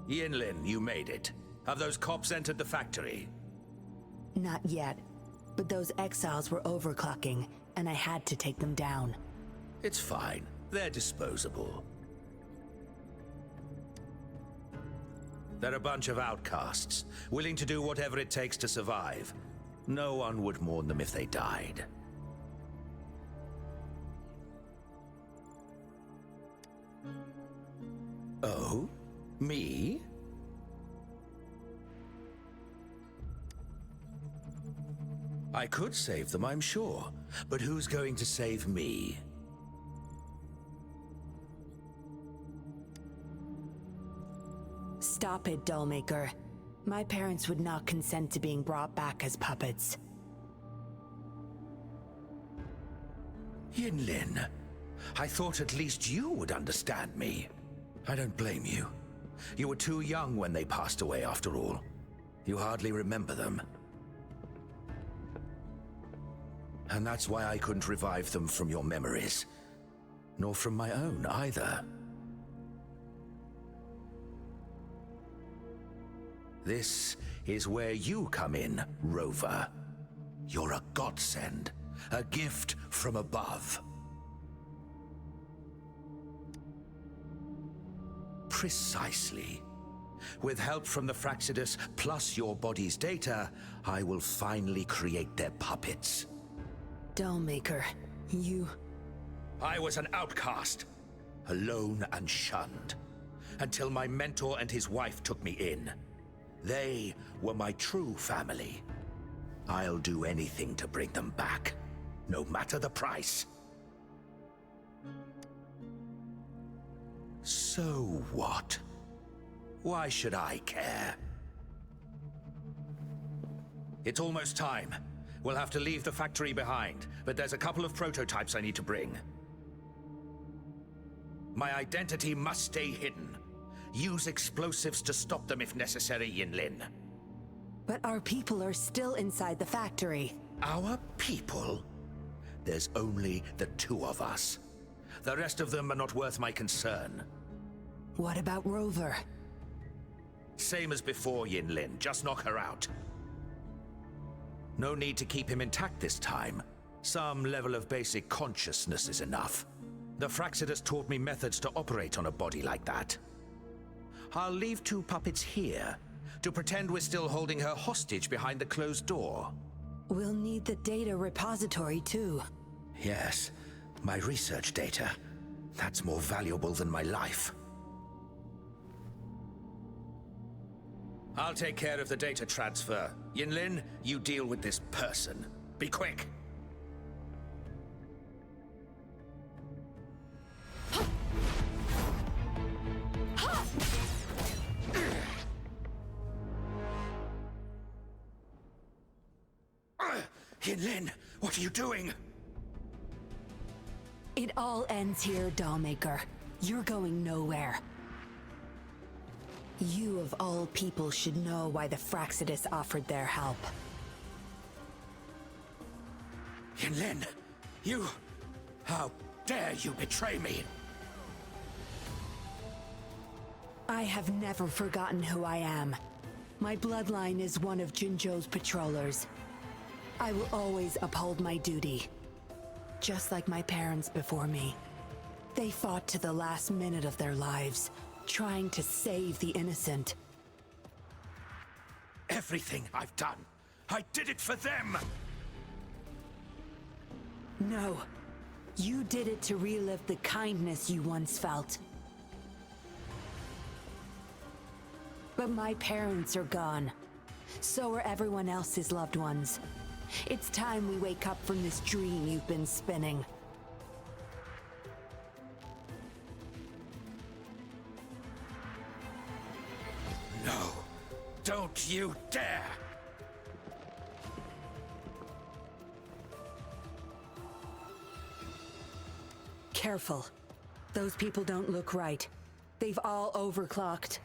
Yinlin, you made it. Have those cops entered the factory? Not yet. But those exiles were overclocking, and I had to take them down. It's fine. They're disposable. They're a bunch of outcasts, willing to do whatever it takes to survive. No one would mourn them if they died. Oh? Me? I could save them, I'm sure. But who's going to save me? Stop it, Dollmaker. My parents would not consent to being brought back as puppets. Yinlin, I thought at least you would understand me. I don't blame you. You were too young when they passed away, after all. You hardly remember them. And that's why I couldn't revive them from your memories. Nor from my own, either. This is where you come in, Rover. You're a godsend, a gift from above. Precisely. With help from the Fraxidus plus your body's data, I will finally create their puppets. Dollmaker, you... I was an outcast, alone and shunned, until my mentor and his wife took me in. They were my true family. I'll do anything to bring them back, no matter the price. So what? Why should I care? It's almost time. We'll have to leave the factory behind, but there's a couple of prototypes I need to bring. My identity must stay hidden. Use explosives to stop them if necessary, Yinlin. But our people are still inside the factory. Our people? There's only the two of us. The rest of them are not worth my concern. What about Rover? Same as before, Yinlin. Just knock her out. No need to keep him intact this time. Some level of basic consciousness is enough. The Fraxidus taught me methods to operate on a body like that. I'll leave two puppets here to pretend we're still holding her hostage behind the closed door. We'll need the data repository too. Yes, my research data. That's more valuable than my life. I'll take care of the data transfer. Yinlin, you deal with this person. Be quick! Yinlin, what are you doing? It all ends here, Dollmaker. You're going nowhere. You of all people should know why the Fraxidus offered their help. Yinlin, you... How dare you betray me? I have never forgotten who I am. My bloodline is one of Jinzhou's patrollers. I will always uphold my duty. Just like my parents before me. They fought to the last minute of their lives, trying to save the innocent. Everything I've done, I did it for them! No. You did it to relive the kindness you once felt. But my parents are gone. So are everyone else's loved ones. It's time we wake up from this dream you've been spinning. No, don't you dare! Careful. Those people don't look right. They've all overclocked.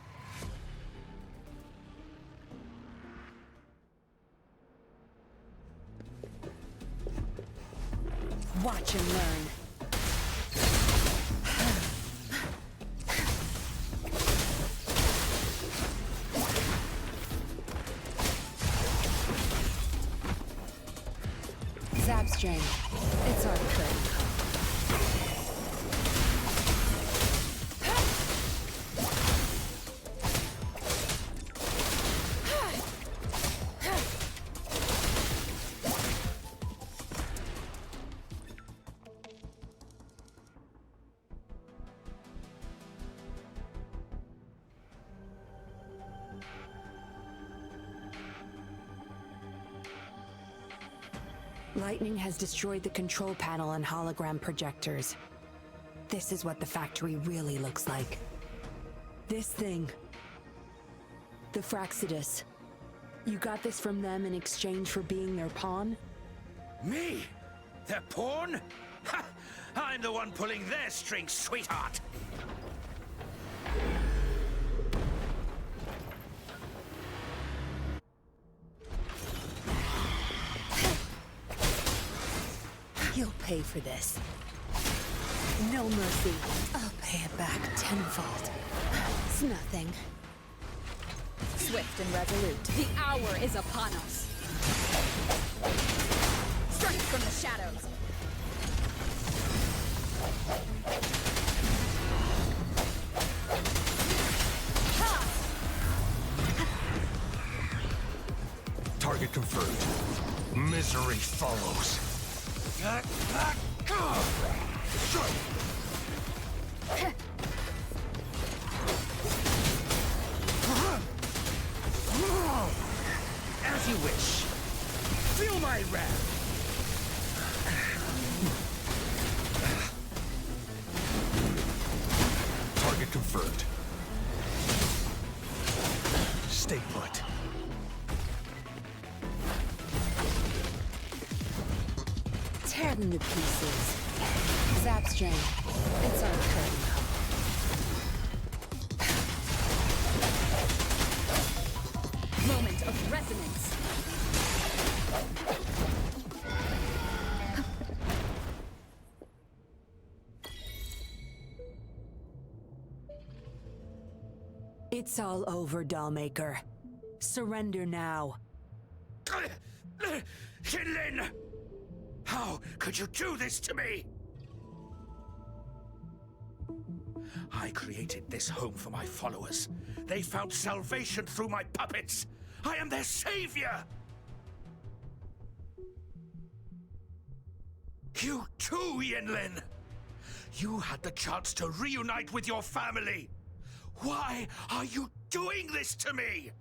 Watch and learn. Zap string. It's our turn. Lightning has destroyed the control panel and hologram projectors. This is what the factory really looks like. This thing. The Fraxidus. You got this from them in exchange for being their pawn? Me? Their pawn? Ha! I'm the one pulling their strings, sweetheart! You'll pay for this. No mercy. I'll pay it back tenfold. It's nothing. Swift and resolute, the hour is upon us. Strike from the shadows. Target confirmed. Misery follows. As you wish. my wrath! Target confirmed. Stay put. Tear them to pieces. Zap string. It's on curtain now. Moment of resonance. It's all over, Dollmaker. Surrender now. Jinlin! How could you do this to me? I created this home for my followers. They found salvation through my puppets. I am their savior! You too, Yinlin! You had the chance to reunite with your family. Why are you doing this to me?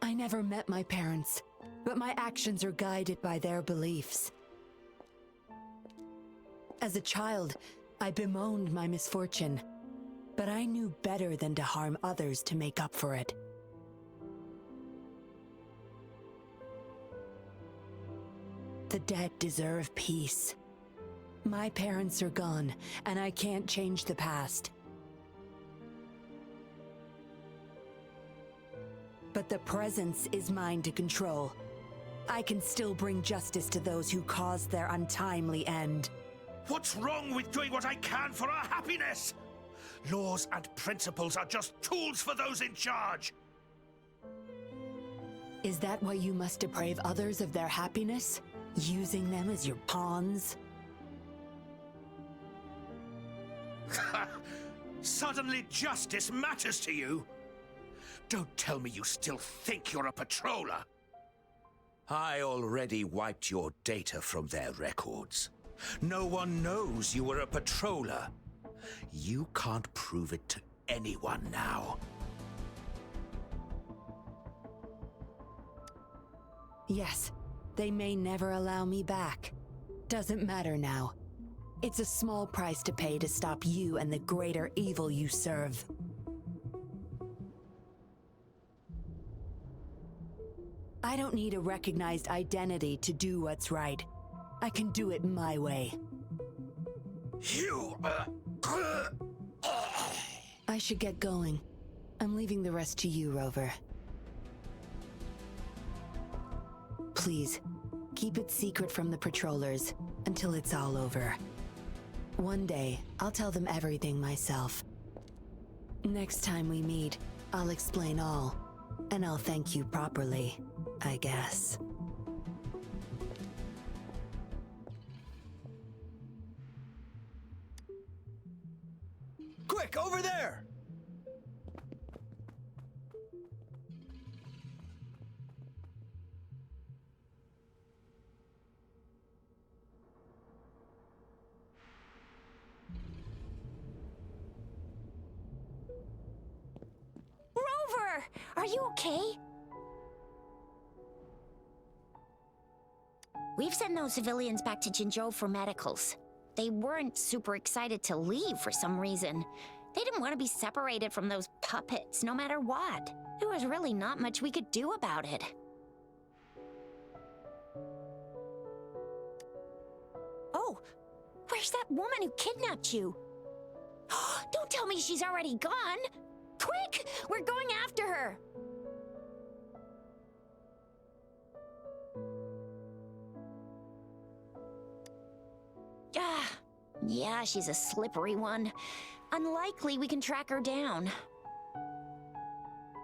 I never met my parents, but my actions are guided by their beliefs. As a child, I bemoaned my misfortune, but I knew better than to harm others to make up for it. The dead deserve peace. My parents are gone, and I can't change the past. But the presence is mine to control. I can still bring justice to those who caused their untimely end. What's wrong with doing what I can for our happiness? Laws and principles are just tools for those in charge. Is that why you must deprive others of their happiness? Using them as your pawns? Suddenly justice matters to you? Don't tell me you still think you're a patroller. I already wiped your data from their records. No one knows you were a patroller. You can't prove it to anyone now. Yes, they may never allow me back. Doesn't matter now. It's a small price to pay to stop you and the greater evil you serve. I don't need a recognized identity to do what's right. I can do it my way. You... I should get going. I'm leaving the rest to you, Rover. Please, keep it secret from the patrollers until it's all over. One day, I'll tell them everything myself. Next time we meet, I'll explain all, and I'll thank you properly, I guess. Quick, over there! Rover! Are you okay? We've sent those civilians back to Jinzhou for medicals. They weren't super excited to leave for some reason. They didn't want to be separated from those puppets, no matter what. There was really not much we could do about it. Oh, where's that woman who kidnapped you? Don't tell me she's already gone! Quick! We're going after her! Yeah, she's a slippery one. Unlikely we can track her down.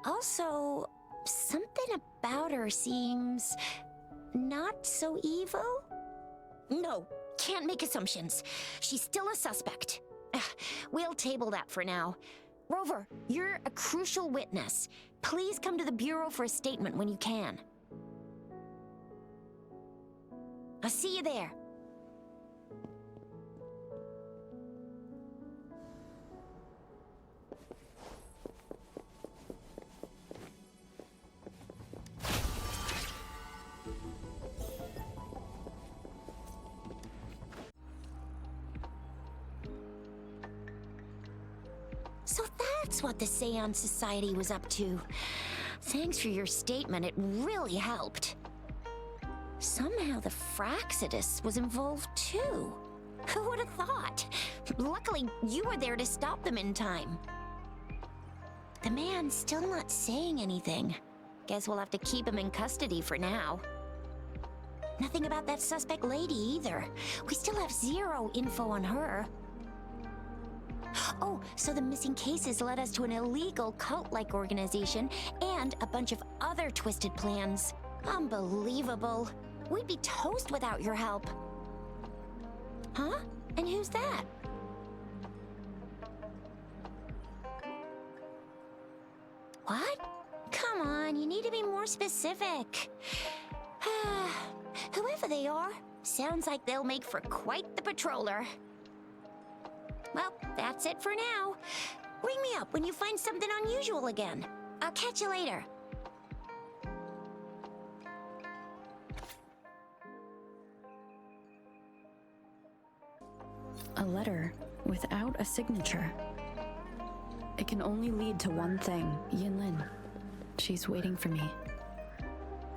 Also, something about her seems not so evil? No, can't make assumptions. She's still a suspect. We'll table that for now. Rover, you're a crucial witness. Please come to the Bureau for a statement when you can. I'll see you there. So that's what the Seance Society was up to. Thanks for your statement, it really helped. Somehow the Fraxidus was involved too. Who would have thought? Luckily, you were there to stop them in time. The man's still not saying anything. Guess we'll have to keep him in custody for now. Nothing about that suspect lady either. We still have zero info on her. Oh, so the missing cases led us to an illegal cult-like organization and a bunch of other twisted plans. Unbelievable. We'd be toast without your help. Huh? And who's that? What? Come on, you need to be more specific. Whoever they are, sounds like they'll make for quite the patroller. Well, that's it for now. Ring me up when you find something unusual again. I'll catch you later. A letter without a signature. It can only lead to one thing, Yinlin. She's waiting for me.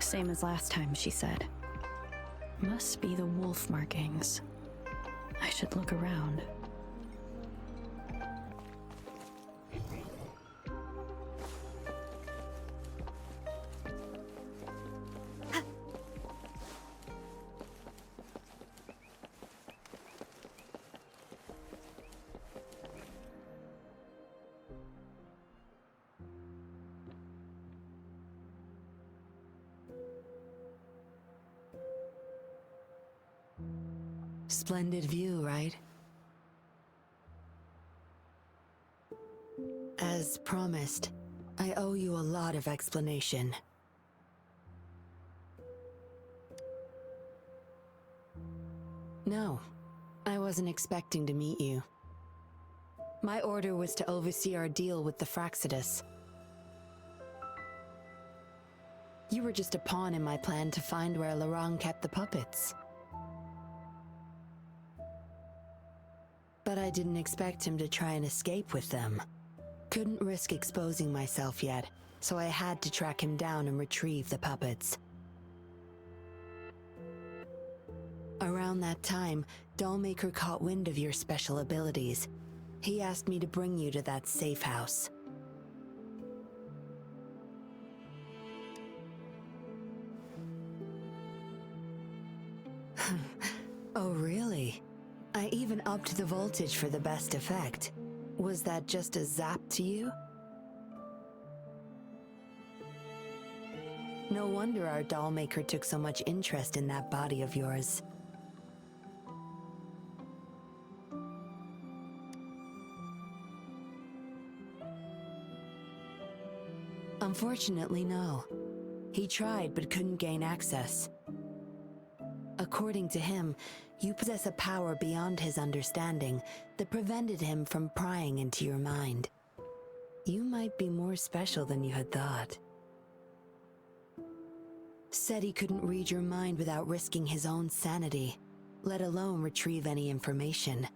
Same as last time, she said. Must be the wolf markings. I should look around. Splendid view, right? As promised, I owe you a lot of explanation. No, I wasn't expecting to meet you. My order was to oversee our deal with the Fraxidus. You were just a pawn in my plan to find where Lorang kept the puppets. But I didn't expect him to try and escape with them. Couldn't risk exposing myself yet, so I had to track him down and retrieve the puppets. Around that time, Dollmaker caught wind of your special abilities. He asked me to bring you to that safe house. Oh, really? I even upped the voltage for the best effect. Was that just a zap to you? No wonder our dollmaker took so much interest in that body of yours. Unfortunately, no. He tried but couldn't gain access. According to him, you possess a power beyond his understanding that prevented him from prying into your mind. You might be more special than you had thought. Said he couldn't read your mind without risking his own sanity, let alone retrieve any information.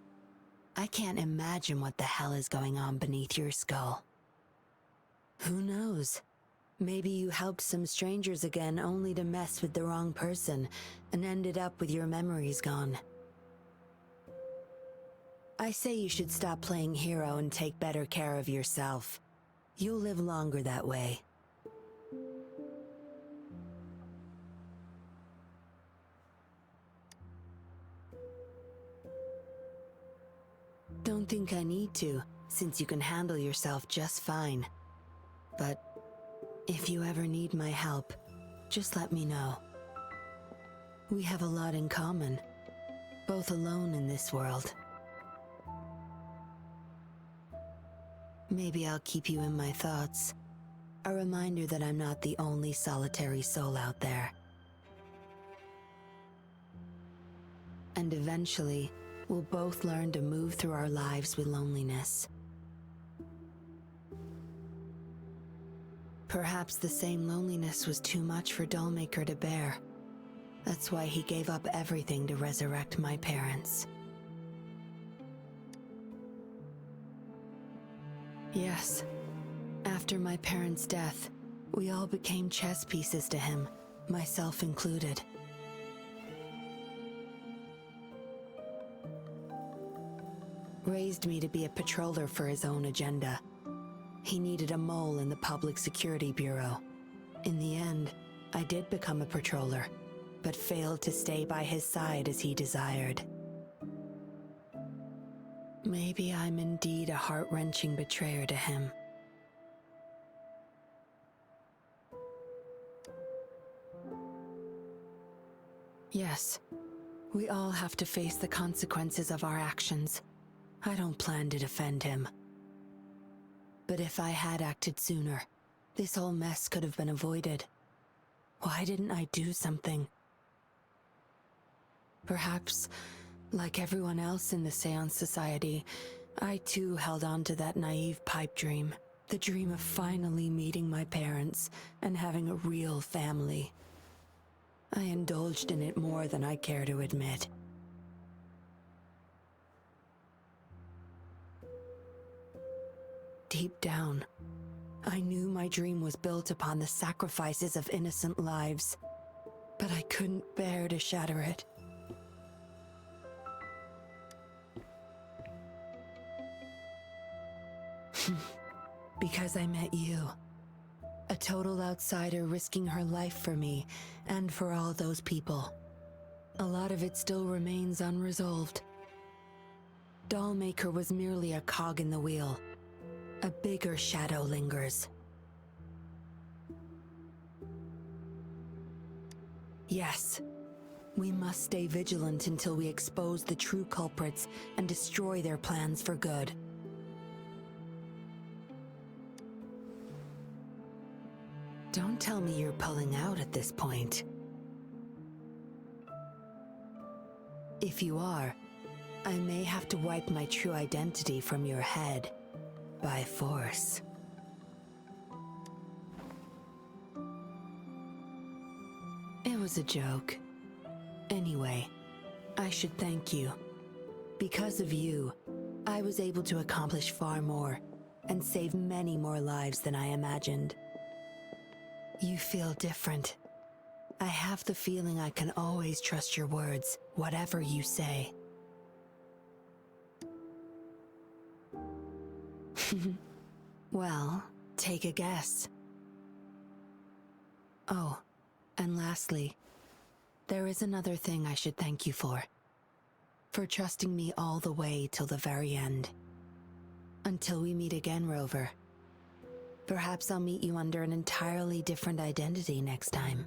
I can't imagine what the hell is going on beneath your skull. Who knows? Maybe you helped some strangers again only to mess with the wrong person and ended up with your memories gone. I say you should stop playing hero and take better care of yourself. You'll live longer that way. Don't think I need to, since you can handle yourself just fine. But if you ever need my help, just let me know. We have a lot in common, both alone in this world. Maybe I'll keep you in my thoughts, a reminder that I'm not the only solitary soul out there. And eventually, we'll both learn to move through our lives with loneliness. Perhaps the same loneliness was too much for Dollmaker to bear. That's why he gave up everything to resurrect my parents. Yes. After my parents' death, we all became chess pieces to him, myself included. Raised me to be a patroller for his own agenda. He needed a mole in the Public Security Bureau. In the end, I did become a patroller, but failed to stay by his side as he desired. Maybe I'm indeed a heart-wrenching betrayer to him. Yes, we all have to face the consequences of our actions. I don't plan to defend him. But if I had acted sooner, this whole mess could have been avoided. Why didn't I do something? Perhaps, like everyone else in the Seance Society, I too held on to that naive pipe dream. The dream of finally meeting my parents and having a real family. I indulged in it more than I care to admit. Deep down, I knew my dream was built upon the sacrifices of innocent lives, but I couldn't bear to shatter it. Because I met you. A total outsider risking her life for me, and for all those people. A lot of it still remains unresolved. Dollmaker was merely a cog in the wheel. A bigger shadow lingers. Yes, we must stay vigilant until we expose the true culprits and destroy their plans for good. Don't tell me you're pulling out at this point. If you are, I may have to wipe my true identity from your head by force. It was a joke. Anyway, I should thank you. Because of you, I was able to accomplish far more and save many more lives than I imagined. You feel different. I have the feeling I can always trust your words, whatever you say. Well, take a guess. Oh, and lastly, there is another thing I should thank you for. For trusting me all the way till the very end. Until we meet again, Rover. Perhaps I'll meet you under an entirely different identity next time.